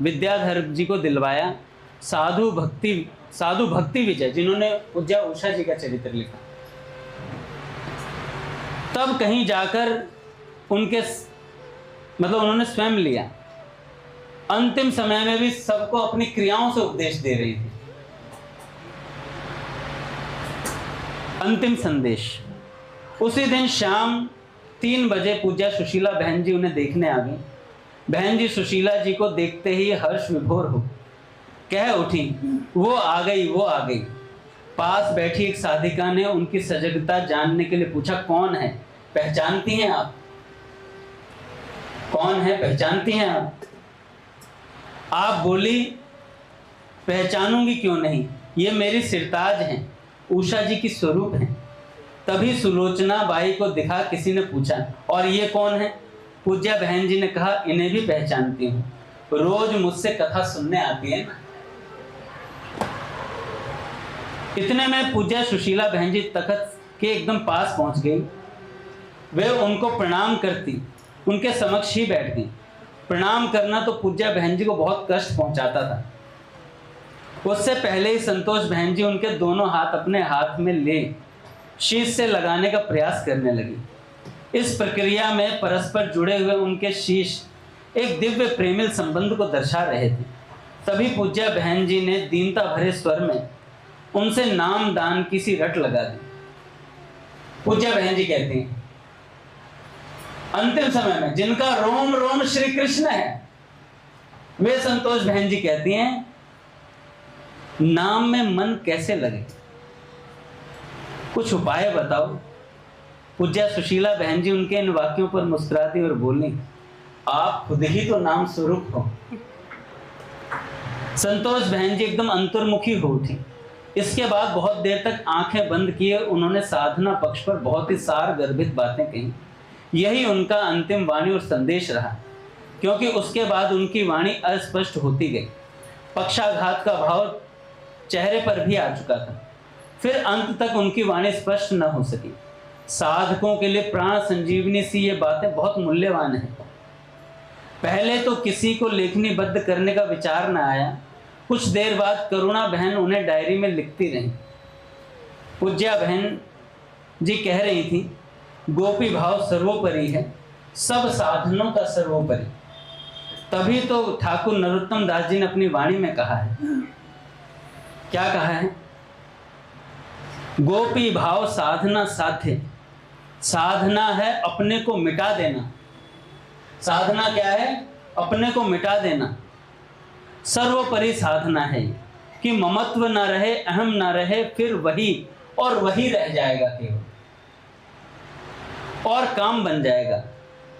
विद्याधर जी को दिलवाया। साधु भक्ति विजय, जिन्होंने पूज्य उषा जी का चरित्र लिखा, तब कहीं जाकर मतलब उन्होंने स्वयं लिया। अंतिम समय में भी सबको अपनी क्रियाओं से उपदेश दे रही थी। अंतिम संदेश। उसी दिन शाम 3 बजे पूज्य सुशीला बहन जी उन्हें देखने आ गई। बहन जी सुशीला जी को देखते ही हर्ष विभोर हो कह उठी, वो आ गई, वो आ गई। पास बैठी एक साधिका ने उनकी सजगता जानने के लिए पूछा, कौन है, पहचानती हैं आप? कौन है, पहचानती हैं आप? आप बोली, पहचानूंगी क्यों नहीं, ये मेरी सिरताज हैं, उषा जी की स्वरूप हैं। तभी सुलोचना बाई को दिखा किसी ने पूछा, और ये कौन है? पूज्या बहन जी ने कहा, इन्हें भी पहचानती हूँ, रोज मुझसे कथा सुनने आती है ना। इतने में पूज्या सुशीला बहन जी तखत के एकदम पास पहुंच गई। वे उनको प्रणाम करती उनके समक्ष ही बैठ गई। प्रणाम करना तो पूज्या बहन जी को बहुत कष्ट पहुंचाता था। उससे पहले ही संतोष बहन जी उनके दोनों हाथ अपने हाथ में ले शीश से लगाने का प्रयास करने लगी। इस प्रक्रिया में परस्पर जुड़े हुए उनके शीश एक दिव्य प्रेमिल संबंध को दर्शा रहे थे। तभी पूज्या बहन जी ने दीनता भरे स्वर में उनसे नाम दान की सी रट लगा दी। पूज्या बहन जी कहती हैं, अंतिम समय में जिनका रोम रोम श्री कृष्ण है, वे संतोष बहन जी कहती हैं, नाम में मन कैसे लगे, कुछ उपाय बताओ। पूज्या सुशीला बहन जी उनके इन वाक्यों पर मुस्कुराती और बोली, आप खुद ही तो नाम स्वरूप हो। संतोष बहन जी एकदम अंतर्मुखी हो उठी। इसके बाद बहुत देर तक आंखें बंद किए उन्होंने साधना पक्ष पर बहुत ही सार गर्भित बातें कही। यही उनका अंतिम वाणी और संदेश रहा, क्योंकि उसके बाद उनकी वाणी अस्पष्ट होती गई। पक्षाघात का भाव चेहरे पर भी आ चुका था। फिर अंत तक उनकी वाणी स्पष्ट न हो सकी। साधकों के लिए प्राण संजीवनी सी ये बातें बहुत मूल्यवान हैं। पहले तो किसी को लेखनीबद्ध करने का विचार न आया। कुछ देर बाद करुणा बहन उन्हें डायरी में लिखती रही। पूज्या बहन जी कह रही थी, गोपी भाव सर्वोपरि है, सब साधनों का सर्वोपरि। तभी तो ठाकुर नरोत्तम दास जी ने अपनी वाणी में कहा है, क्या कहा है? गोपी भाव साधना साध्य। साधना है अपने को मिटा देना। साधना क्या है? अपने को मिटा देना। सर्वोपरि साधना है कि ममत्व न रहे, अहम न रहे, फिर वही और वही रह जाएगा केवल, और काम बन जाएगा।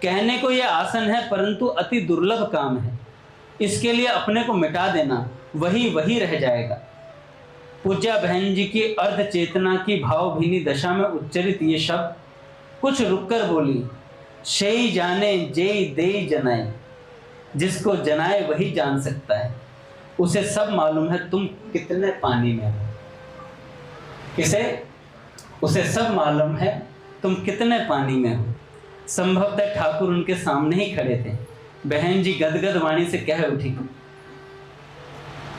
कहने को यह आसन है, परंतु अति दुर्लभ काम है। इसके लिए अपने को मिटा देना, वही वही रह जाएगा। पूज्या बहन जी की अर्ध चेतना की भावभीनी दशा में उच्चरित ये शब्द कुछ रुककर बोली, शेई जाने जेई देई जनाए। जिसको जनाए वही जान सकता है, उसे सब मालूम है तुम कितने पानी में हो। किसे? उसे सब मालूम है तुम कितने पानी में हो। संभवतः ठाकुर उनके सामने ही खड़े थे। बहन जी गदगद वाणी से कह उठी,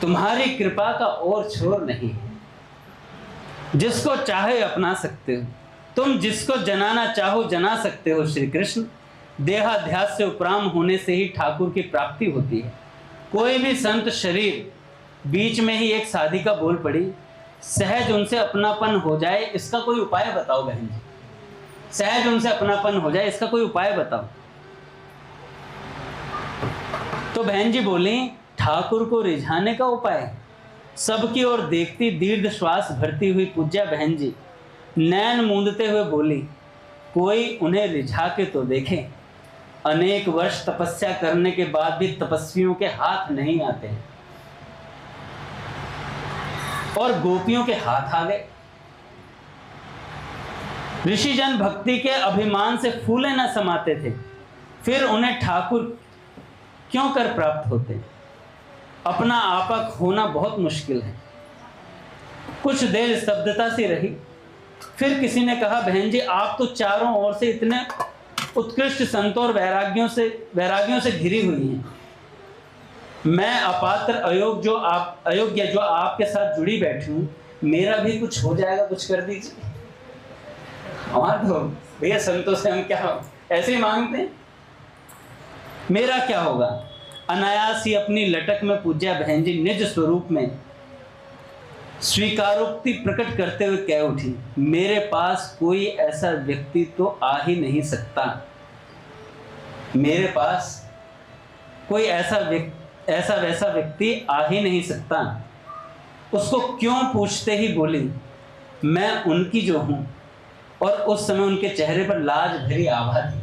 तुम्हारी कृपा का और छोर नहीं है। जिसको चाहे अपना सकते हो, तुम जिसको जनाना चाहो जना सकते हो। श्री कृष्ण देहाध्यास से उपराम होने से ही ठाकुर की प्राप्ति होती है। कोई भी संत शरीर बीच में ही एक साधिका बोल पड़ी, सहज उनसे अपनापन हो जाए, इसका कोई उपाय बताओ बहन जी। सहज उनसे अपनापन हो जाए, इसका कोई उपाय बताओ। तो बहन जी बोली, ठाकुर को रिझाने का उपाय। सबकी ओर देखती दीर्घ श्वास भरती हुई पूज्या बहन जी नैन मूंदते हुए बोली, कोई उन्हें रिझा के तो देखे। अनेक वर्ष तपस्या करने के बाद भी तपस्वियों के हाथ नहीं आते, और गोपियों के हाथ आ गए। ऋषिजन भक्ति के अभिमान से फूले न समाते थे, फिर उन्हें ठाकुर क्यों कर प्राप्त होते? अपना आपा खोना बहुत मुश्किल है। कुछ देर स्तब्धता सी रही। फिर किसी ने कहा, बहन जी आप तो चारों ओर से इतने उत्कृष्ट संतों और वैरागियों से घिरी हुई हैं। मैं अपात्र अयोग्य जो आपके साथ जुड़ी बैठी हूँ, मेरा भी कुछ हो जाएगा, कुछ कर दीजिए। हमारे तो भैया संतों से हम क्या ऐसे ही मांगते हैं। मेरा क्या होगा? अनायास ही अपनी लटक में पूज्या बहन जी निज स्वरूप में स्वीकारोक्ति प्रकट करते हुए कह उठी, मेरे पास कोई ऐसा व्यक्ति तो आ ही नहीं सकता। मेरे पास कोई ऐसा वैसा व्यक्ति आ ही नहीं सकता। उसको क्यों पूछते ही बोली, मैं उनकी जो हूं। और उस समय उनके चेहरे पर लाज भरी आभा थी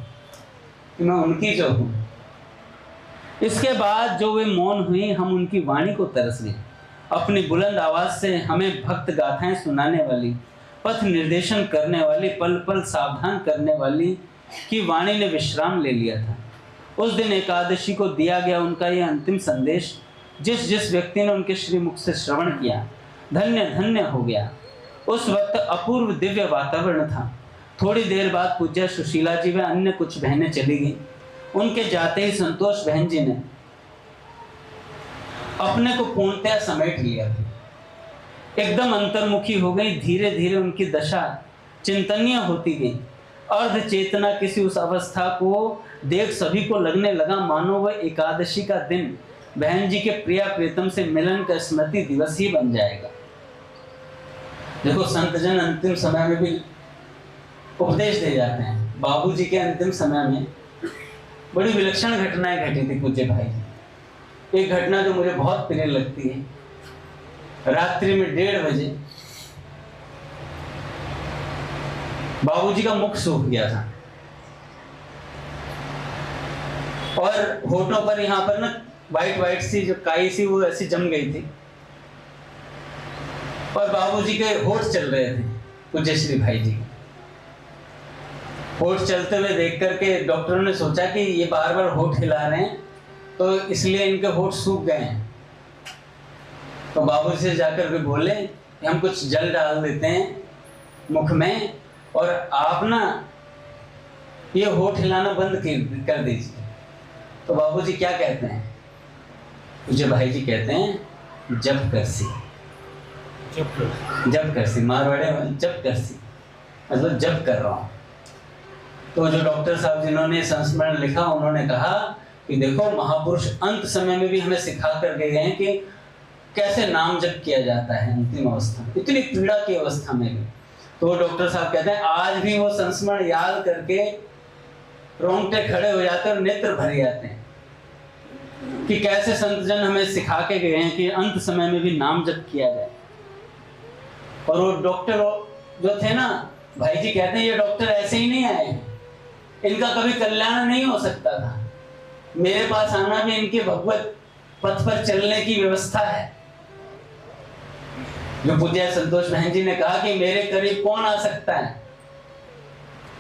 कि मैं उनकी जो हूं। इसके बाद जो वे मौन हुई, हम उनकी वाणी को तरस गए। अपनी बुलंद आवाज से हमें भक्त गाथाएं सुनाने वाली, पथ निर्देशन करने वाली, पल पल सावधान करने वाली की वाणी ने विश्राम ले लिया था। उस दिन एकादशी को दिया गया उनका यह अंतिम संदेश जिस जिस व्यक्ति ने उनके श्रीमुख से श्रवण किया, धन्य धन्य हो गया। उस वक्त अपूर्व दिव्य वातावरण था। थोड़ी देर बाद पूज्य सुशीला जी व अन्य कुछ बहनें चली गईं। उनके जाते ही संतोष बहन जी ने अपने को पूर्णतया समेट लिया था। एकदम अंतर्मुखी हो गई। धीरे धीरे उनकी दशा चिंतनीय होती गई। अर्ध चेतना किसी उस अवस्था को देख सभी को लगने लगा मानो वह एकादशी का दिन बहन जी के प्रिया प्रीतम से मिलन का स्मृति दिवस ही बन जाएगा। देखो, संतजन अंतिम समय में भी उपदेश दे जाते हैं। बाबूजी के अंतिम समय में बड़ी विलक्षण घटनाएं घटी थी पूज्य भाई जी। एक घटना जो मुझे बहुत प्रिय लगती है, रात्रि में 1:30 बजे बाबूजी का मुख सूख गया था और होठों पर यहाँ पर ना वाइट सी जो काई सी वो ऐसी जम गई थी और बाबूजी के होठ चल रहे थे। पूज्य श्री भाई जी होठ चलते हुए देख करके डॉक्टरों ने सोचा कि ये बार बार होठ हिला रहे हैं तो इसलिए इनके होठ सूख गए हैं। तो बाबूजी से जाकर के बोले कि हम कुछ जल डाल देते हैं मुख में और आप ना ये होठ हिलाना बंद कर दीजिए। तो बाबूजी क्या कहते हैं? पूज्य भाई जी कहते हैं, जब करसी मारवाड़े में जब करसी मतलब जब कर रहा हूं। तो जो डॉक्टर साहब जिन्होंने संस्मरण लिखा उन्होंने कहा कि देखो, महापुरुष अंत समय में भी हमें सिखा कर गए हैं कि कैसे नाम जप किया जाता है अंतिम अवस्था, इतनी पीड़ा की अवस्था में भी। तो डॉक्टर साहब कहते हैं आज भी वो संस्मरण याद करके रोंगटे खड़े हो जाते हैं और नेत्र भर जाते हैं कि कैसे संतजन हमें सिखा के गए हैं कि अंत समय में भी नाम जप किया जाए। और वो डॉक्टर जो थे ना, भाई जी कहते हैं ये डॉक्टर ऐसे ही नहीं आए, इनका कभी कल्याण नहीं हो सकता था। मेरे पास आना भी इनके भगवत पथ पर चलने की व्यवस्था है। जो पूज्य संतोष बहन जी ने कहा कि मेरे करीब कौन आ सकता है,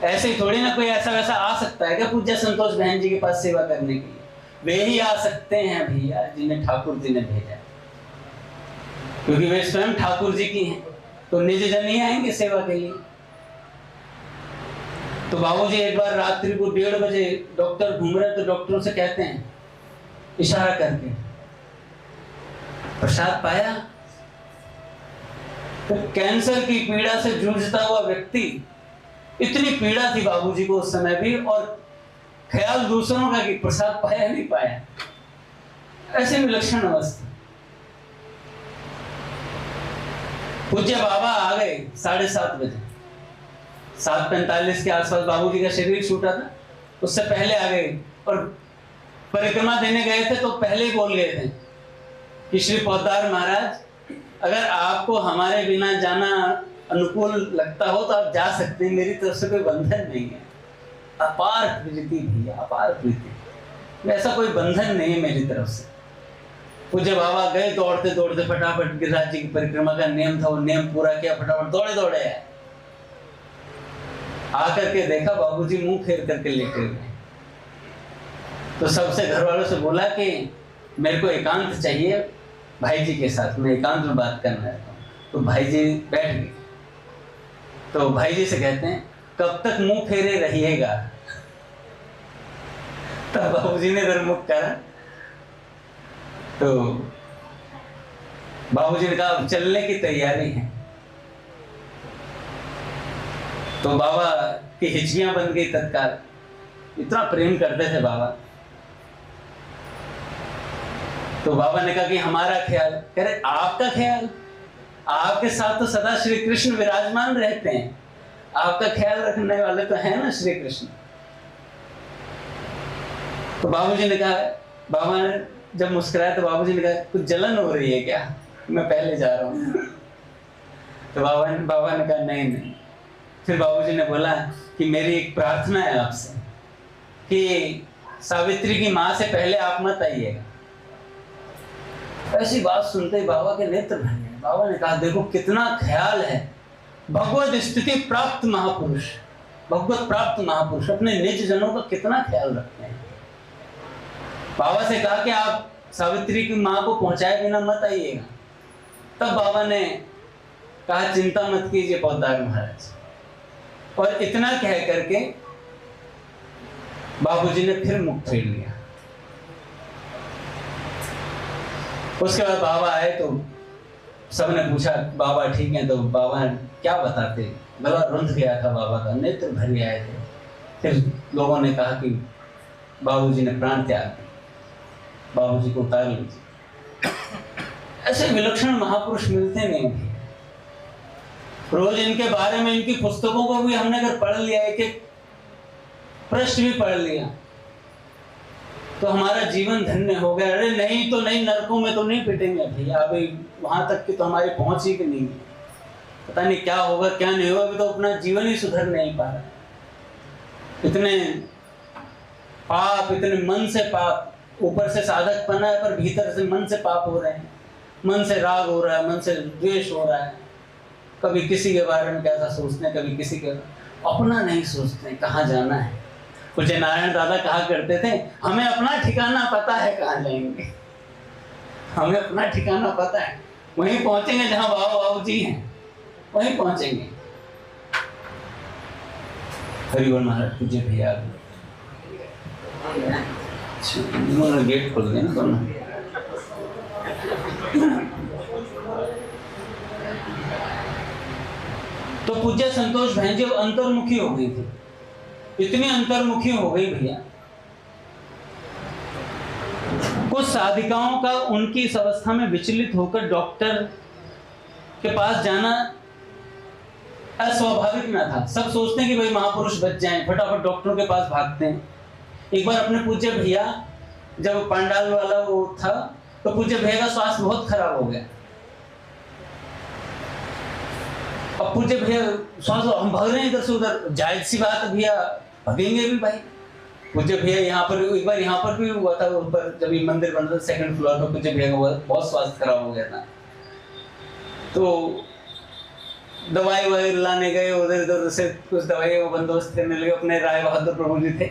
ऐसे ही थोड़ी ना कोई ऐसा वैसा आ सकता है क्या पूज्य संतोष बहन जी के पास सेवा करने के लिए? वे ही आ सकते हैं भैया जिन्हें ठाकुर जी ने भेजा, क्योंकि वे स्वयं ठाकुर जी की हैं, तो निज जन ही आएंगे सेवा के लिए। तो बाबूजी एक बार रात्रि को 1:30 बजे डॉक्टर घूम रहे तो डॉक्टरों से कहते हैं इशारा करके, प्रसाद पाया? तो कैंसर की पीड़ा से जूझता हुआ व्यक्ति, इतनी पीड़ा थी बाबूजी को उस समय भी, और ख्याल दूसरों का कि प्रसाद पाया नहीं पाया, ऐसे विलक्षण अवस्था। पूज्य बाबा आ गए 7:30 बजे, 7:45 के आसपास बाबूजी का शरीर छूटा था, उससे पहले आ गए और परिक्रमा देने गए थे तो पहले ही बोल गए थे कि श्री पोद्दार महाराज, अगर आपको हमारे बिना जाना अनुकूल लगता हो तो आप जा सकते हैं, मेरी तरफ से कोई बंधन नहीं है। अपार प्रीति भैया, अपार प्रीति, ऐसा कोई बंधन नहीं है मेरी तरफ से। पूज्य बाबा गए दौड़ते दौड़ते, फटाफट गिरिराज जी की परिक्रमा का नियम था, वो नियम पूरा किया, फटाफट दौड़े दौड़े आए। आकर के देखा बाबूजी मुंह फेर करके लेटे हुए। तो सबसे घर वालों से बोला कि मेरे को एकांत चाहिए भाई जी के साथ, मैं एकांत में बात करना चाहता हूँ। तो भाई जी बैठ गए। तो भाई जी से कहते हैं, कब तक मुंह फेरे रहिएगा? तब बाबूजी ने इधर मुख करा तो बाबूजी ने कहा चलने की तैयारी है। तो बाबा की हिचकियां बन गई तत्काल। इतना प्रेम करते थे बाबा। तो बाबा ने कहा कि हमारा ख्याल, कह रहे आपका ख्याल, आपके साथ तो सदा श्री कृष्ण विराजमान रहते हैं, आपका ख्याल रखने वाले तो है ना श्री कृष्ण। तो बाबूजी ने कहा, बाबा ने जब मुस्कुराया तो बाबूजी ने कहा कुछ जलन हो रही है क्या, मैं पहले जा रहा हूँ। तो बाबा ने कहा नहीं। फिर बाबूजी ने बोला कि मेरी एक प्रार्थना है आपसे कि सावित्री की माँ से पहले आप मत आइएगा। ऐसी बात सुनते ही बाबा के नेत्र भर गए। बाबा ने कहा देखो कितना ख्याल है, भगवत स्थिति प्राप्त महापुरुष, भगवत प्राप्त महापुरुष अपने निज जनों का कितना ख्याल रखते हैं। बाबा से कहा कि आप सावित्री की माँ को पहुंचाए बिना मत आइएगा। तब बाबा ने कहा चिंता मत कीजिए पौधार महाराज, और इतना कह करके बाबूजी ने फिर मुख फेर लिया। उसके बाद बाबा आए तो सबने पूछा बाबा ठीक है, तो बाबा क्या बताते, गला रुंध गया था बाबा का, नेत्र भर आए थे। फिर लोगों ने कहा कि बाबूजी ने प्राण त्याग दिया, बाबूजी को उतार लीजिए। ऐसे विलक्षण महापुरुष मिलते नहीं थे। रोज इनके बारे में, इनकी पुस्तकों को भी हमने अगर पढ़ लिया, एक एक पृष्ठ भी पढ़ लिया, तो हमारा जीवन धन्य हो गया। अरे नहीं तो नहीं, नरकों में तो नहीं पिटेंगे भैया, अभी वहां तक की तो हमारी पहुंच ही नहीं है। पता नहीं क्या होगा क्या नहीं होगा, अभी तो अपना जीवन ही सुधर नहीं पा रहा। इतने पाप, इतने मन से पाप, ऊपर से साधक बना है पर भीतर से मन से पाप हो रहे हैं। मन से राग हो रहा है, मन से द्वेष हो रहा है, कभी किसी के बारे में कैसा सोचते हैं, कभी किसी के, अपना नहीं सोचते कहाँ जाना है। कुछ नारायण दादा कहा करते थे हमें अपना ठिकाना पता है कहाँ जाएंगे, हमें अपना ठिकाना पता है, वहीं पहुंचेंगे जहां बाबू जी हैं, वहीं पहुंचेंगे। हरिवल महाराज पूज्य भैया उन्होंने गेट खोल दिया ना दोनों। तो पूज्य संतोष बहन जी अंतर्मुखी हो गई थी, इतनी अंतर्मुखी हो गई भैया। कुछ साधिकाओं का उनकी इस अवस्था में विचलित होकर डॉक्टर के पास जाना अस्वाभाविक न था। सब सोचते हैं कि भाई महापुरुष बच जाएं, फटाफट डॉक्टरों के पास भागते हैं। एक बार अपने पूज्य भैया, जब पंडाल वाला वो था, तो पूज्य भैया का स्वास्थ्य बहुत खराब हो गया। अब पूज्य भैया स्वास्थ्य, हम भाग रहे हैं इधर से उधर, जायज सी बात है भैया, भागेंगे भी भाई। पूज्य भैया यहाँ पर एक बार यहाँ पर भी हुआ था, ऊपर जब ये मंदिर बन रहा था सेकंड फ्लोर पर, पूज्य भैया का बहुत स्वास्थ्य खराब हो गया था। तो दवाई वगैरह लाने गए, उधर इधर से कुछ दवाई वो बंदोबस्त करने लगे। अपने राय बहादुर प्रभु जी थे,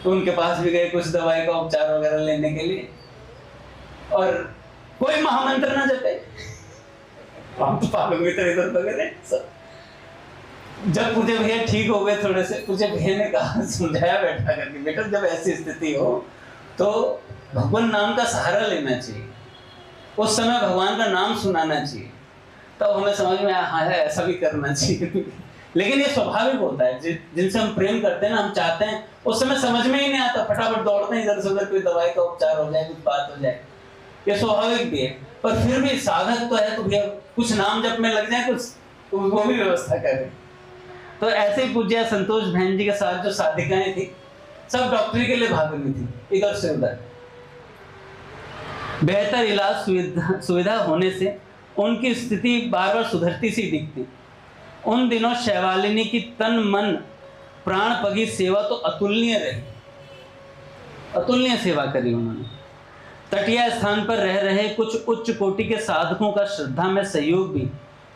तो उनके पास भी गए कुछ दवाई का उपचार वगैरह लेने के लिए, और कोई महामंत्र ना जपे, हम तो पागल में इधर वगैरह सब। जब पूज्य भैया ठीक हो गए थोड़े से, पूज्य भैया ने कहा, समझाया बैठा करके, बेटा जब ऐसी स्थिति हो तो भगवान नाम का सहारा लेना चाहिए, उस समय भगवान का नाम सुनाना चाहिए, तब तो हमें समझ में हाँ है ऐसा भी करना चाहिए। लेकिन ये स्वाभाविक होता है, जिनसे हम प्रेम करते हैं ना, हम चाहते हैं, उस समय समझ में ही नहीं आता, फटाफट दौड़ते हैं इधर से उधर, कोई दवाई का उपचार हो जाए, कुछ बात हो जाए, ये स्वाभाविक भी है। पर फिर भी साधक तो है, तो भैया कुछ नाम जप में लग जाए, कुछ तो वो भी व्यवस्था करें। तो ऐसे ही पूज्य संतोष बहन जी के साथ जो साधिकाएं थी, सब डॉक्टरी के लिए भाग रही थी इधर से उधर। बेहतर इलाज सुविधा होने से उनकी स्थिति बार बार सुधरती सी दिखती। उन दिनों शैवालिनी की तन मन प्राण पगी सेवा तो अतुलनीय रही, अतुलनीय सेवा करी उन्होंने। तटीय स्थान पर रह रहे कुछ उच्च कोटि के साधकों का श्रद्धा में सहयोग भी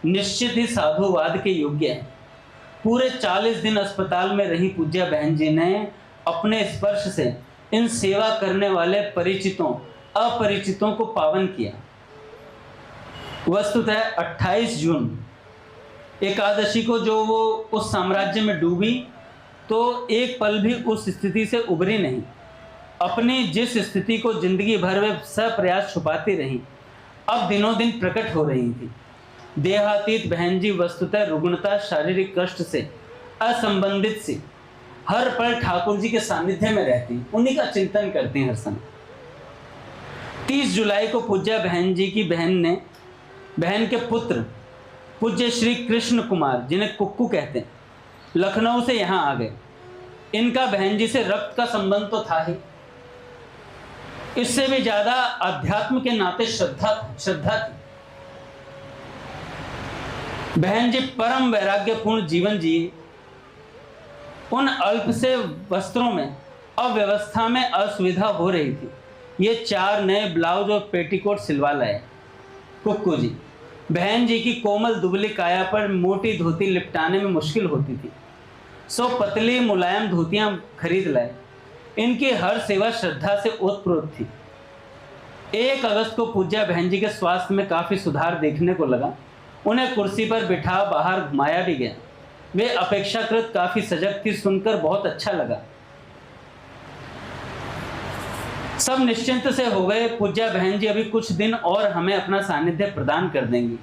निश्चित ही साधुवाद के योग्य है। पूरे 40 दिन अस्पताल में रही पूज्या बहन जी ने अपने स्पर्श से इन सेवा करने वाले परिचितों अपरिचितों को पावन किया। वस्तुतः 28 जून एकादशी को जो वो उस साम्राज्य में डूबी, तो एक पल भी उस स्थिति से उभरी नहीं। अपनी जिस स्थिति को जिंदगी भर वे सप्रयास छुपाती रही, अब दिनों दिन प्रकट हो रही थी। देहातीत बहन जी वस्तुतः रुग्णता, शारीरिक कष्ट से असंबंधित सी हर पल ठाकुर जी के सानिध्य में रहती, उन्हीं का चिंतन करती हर समय। 30 जुलाई को पूज्य बहन जी की बहन के पुत्र पूज्य श्री कृष्ण कुमार, जिन्हें कुक्कू कहते हैं, लखनऊ से यहाँ आ गए। इनका बहन जी से रक्त का संबंध तो था ही, इससे भी ज्यादा अध्यात्म के नाते श्रद्धा थी। बहन जी परम वैराग्यपूर्ण जीवन जिए। उन अल्प से वस्त्रों में अव्यवस्था में असुविधा हो रही थी। ये 4 नए ब्लाउज और पेटीकोट सिलवा लाए कुक्कू जी। बहन जी की कोमल दुबली काया पर मोटी धोती लिपटाने में मुश्किल होती थी, सो पतली मुलायम धोतियां खरीद लाए। इनकी हर सेवा श्रद्धा से ओतप्रोत थी। 1 अगस्त को पूज्य बहन जी के स्वास्थ्य में काफी सुधार देखने को लगा। उन्हें कुर्सी पर बिठा बाहर घुमाया भी गया। वे अपेक्षाकृत काफी सजग थी, सुनकर बहुत अच्छा लगा। सब निश्चिंत से हो गए। पूज्य बहन जी अभी कुछ दिन और हमें अपना सानिध्य प्रदान कर देंगी।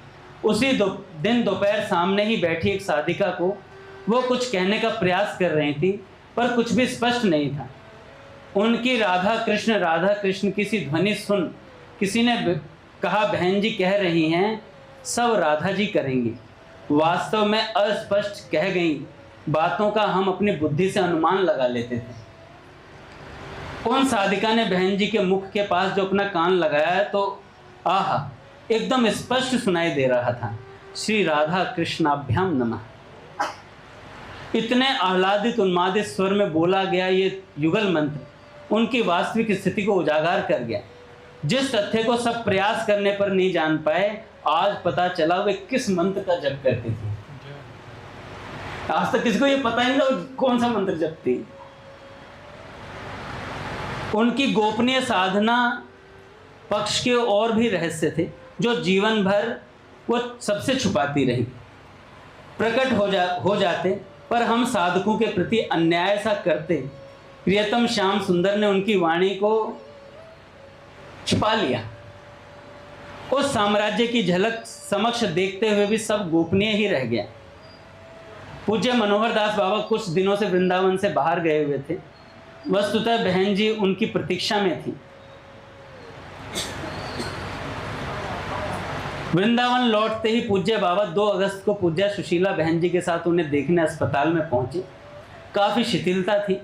उसी दिन दोपहर सामने ही बैठी एक साधिका को वो कुछ कहने का प्रयास कर रही थी, पर कुछ भी स्पष्ट नहीं था। उनकी राधा कृष्ण किसी ध्वनि सुन किसी ने कहा, बहन जी कह रही हैं सब राधा जी करेंगी। वास्तव में अस्पष्ट कह गई बातों का हम अपनी बुद्धि से अनुमान लगा लेते थे। उन साधिका ने बहन जी के मुख के पास जो अपना कान लगाया तो आहा, एकदम स्पष्ट सुनाई दे रहा था, श्री राधा कृष्णाभ्याम नमः। इतने आह्लादित उन्मादित स्वर में बोला गया ये युगल मंत्र उनकी वास्तविक स्थिति को उजागर कर गया। जिस तथ्य को सब प्रयास करने पर नहीं जान पाए, आज पता चला वे किस मंत्र का जप करती थी। आज तक किसी को ये पता ही नहीं था कौन सा मंत्र जपती। उनकी गोपनीय साधना पक्ष के और भी रहस्य थे जो जीवन भर वो सबसे छुपाती रही। प्रकट हो जाते, पर हम साधकों के प्रति अन्याय सा करते। प्रियतम श्याम सुंदर ने उनकी वाणी को छिपा लिया। उस साम्राज्य की झलक समक्ष देखते हुए भी सब गोपनीय ही रह गया। पूज्य मनोहर दास बाबा कुछ दिनों से वृंदावन से बाहर गए हुए थे। वस्तुतः बहन जी उनकी प्रतीक्षा में थी। वृंदावन लौटते ही पूज्य बाबा 2 अगस्त को पूज्य सुशीला बहन जी के साथ उन्हें देखने अस्पताल में पहुंचे। काफी शिथिलता थी।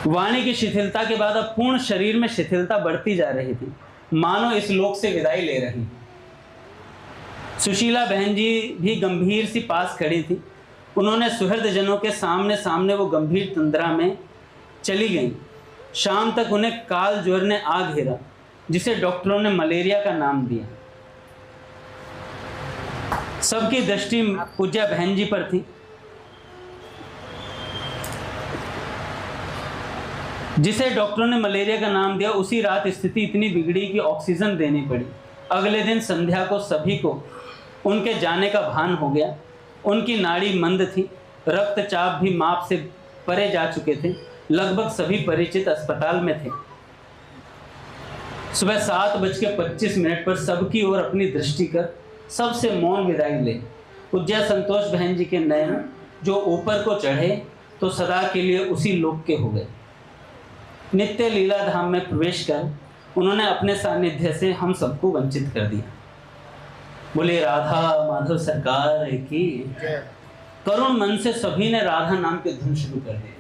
वाणी की शिथिलता के बाद अब पूर्ण शरीर में शिथिलता बढ़ती जा रही थी, मानो इस लोक से विदाई ले रही। सुशीला बहन जी भी गंभीर सी पास खड़ी थी। उन्होंने सुहृद जनों के सामने वो गंभीर तंद्रा में चली गईं। शाम तक उन्हें काल ज्वर ने आ घेरा, जिसे डॉक्टरों ने मलेरिया का नाम दिया। सबकी दृष्टि पूज्य बहन जी पर थी। जिसे डॉक्टरों ने मलेरिया का नाम दिया, उसी रात स्थिति इतनी बिगड़ी कि ऑक्सीजन देनी पड़ी। अगले दिन संध्या को सभी को उनके जाने का भान हो गया। उनकी नाड़ी मंद थी, रक्तचाप भी माप से परे जा चुके थे। लगभग सभी परिचित अस्पताल में थे। सुबह 7:25 पर सबकी ओर अपनी दृष्टि कर सबसे मौन विदाई ले पूज्य संतोष बहन जी के नयन जो ऊपर को चढ़े तो सदा के लिए उसी लोक के हो गए। नित्य लीला धाम में प्रवेश कर उन्होंने अपने सानिध्य से हम सबको वंचित कर दिया। बोले राधा माधव सरकार की। करुण मन से सभी ने राधा नाम के धुन शुरू कर दिए।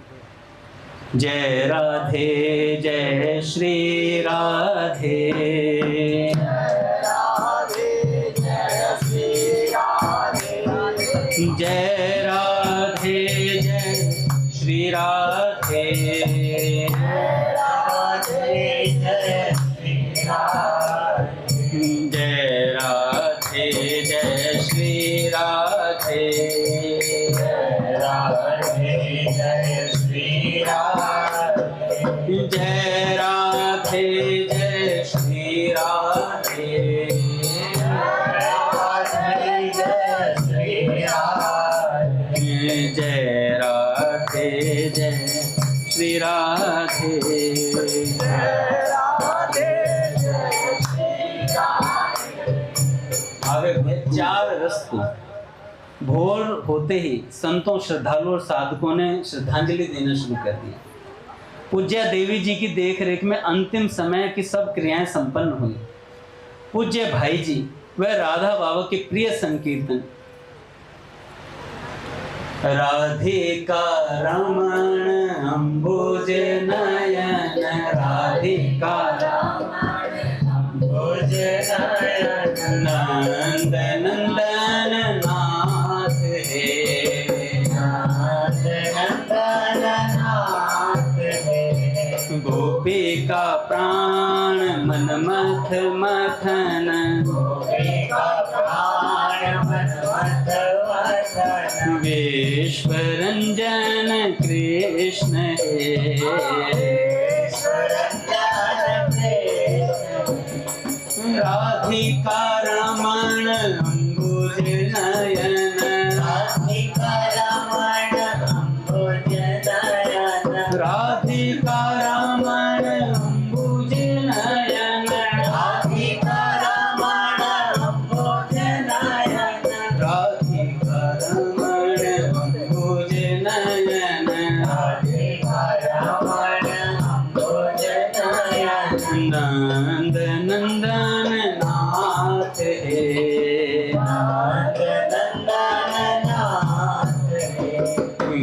जय राधे जय श्री राधे, जय श्री राधे, जय राधे जय श्री राधे, जय राधे जय श्री राधे, जय राधे जय श्री राधे, जय राधे जय श्री राधे, जय राधे जय श्री राधे, जय राधे जय श्री राधे। आगे 4 रस थे। भोर होते ही संतों, श्रद्धालुओं और साधकों ने श्रद्धांजलि देना शुरू कर दिया। पूज्य देवी जी की देखरेख में अंतिम समय की सब क्रियाएं संपन्न हुई। पूज्य भाई जी वह राधा बाबा के प्रिय संकीर्तन राधिका रमण अम्बुज नयन, राधिका रमण अम्बुज नयन, नंद नंदन नाथ हे, नंद नंदन नाथ हे, गोपिका प्राण मन मथ मथन, गोपिका प्राण मन मथ मथन, विश्व रंजन कृष्ण हे, विश्व रंजन कृष्ण, राधिका रमण अम्बुज नयन, राधिका रमण अम्बुज नयन, राधिका रमण अम्बुज नयन, राधिका रमण अम्बुज नयन, राधिका रमण अम्बुज नयन, राधिका रमण अम्बुज नयन, नंद नंदन नाथ हे, नंद नंदन नाथ हे,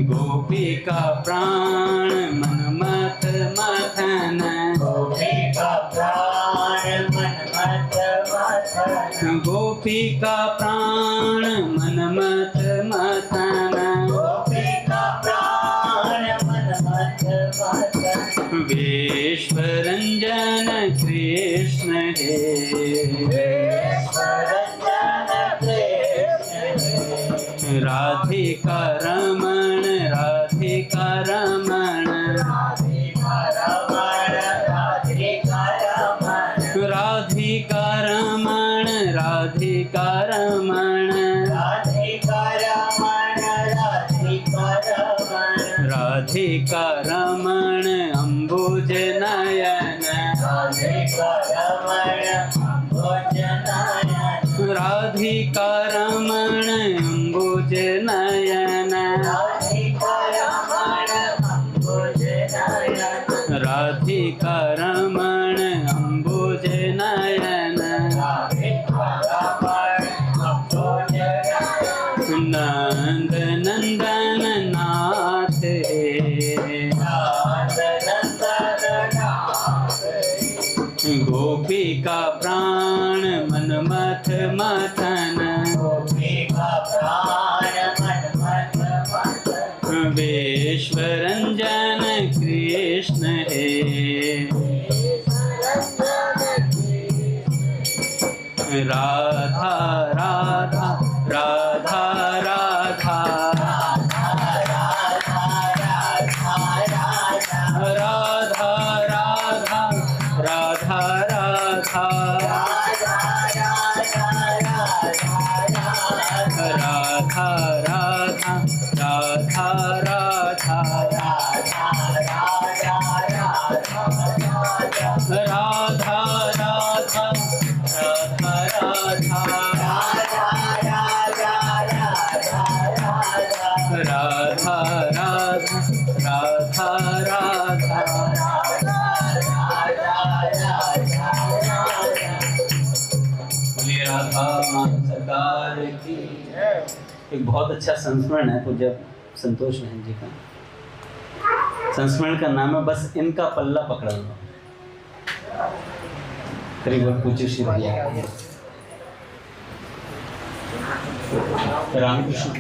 गोपिका प्राण मन मथ मथन, गोपिका प्राण मन मथ मथन, गोपिका प्राण मन मथ मथन, गोपिका प्राण मन मथ मथन, विश्व रंजन कृष्ण हे, विश्व रंजन कृष्ण हे, राधिका रमण, राधिका रमण, राधिका रमण, राधिका रमण, राधिका रमण, राधिका रमण, राधिका रमण, राधिका रमण, राधिका रमण अम्बुज नयन, राधिका रमण अम्बुज नयन, राधिका रमण अम्बुज नयन, राधिका रमण अम्बुज नयन, राधिका रमण अम्बुज नयन, राधिका रमण अम्बुज नयन, नंद नंदन नाथ हे, नंद नंदन नाथ हे, गोपिका प्राण मन मथ मथन, गोपिका प्राण मन मथ मथन, विश्व रंजन कृष्ण हे, राधा राधा राधा राधा, राधा राधा राधा राधा, राधा राधा राधा राधा, राधा राधा राधा राधा सरकार की। एक बहुत अच्छा संस्मरण है तो जब संतोष बहन जी का संस्मरण का नाम है बस इनका पल्ला पकड़ा लो। करीब पूज्य श्री रामकृष्ण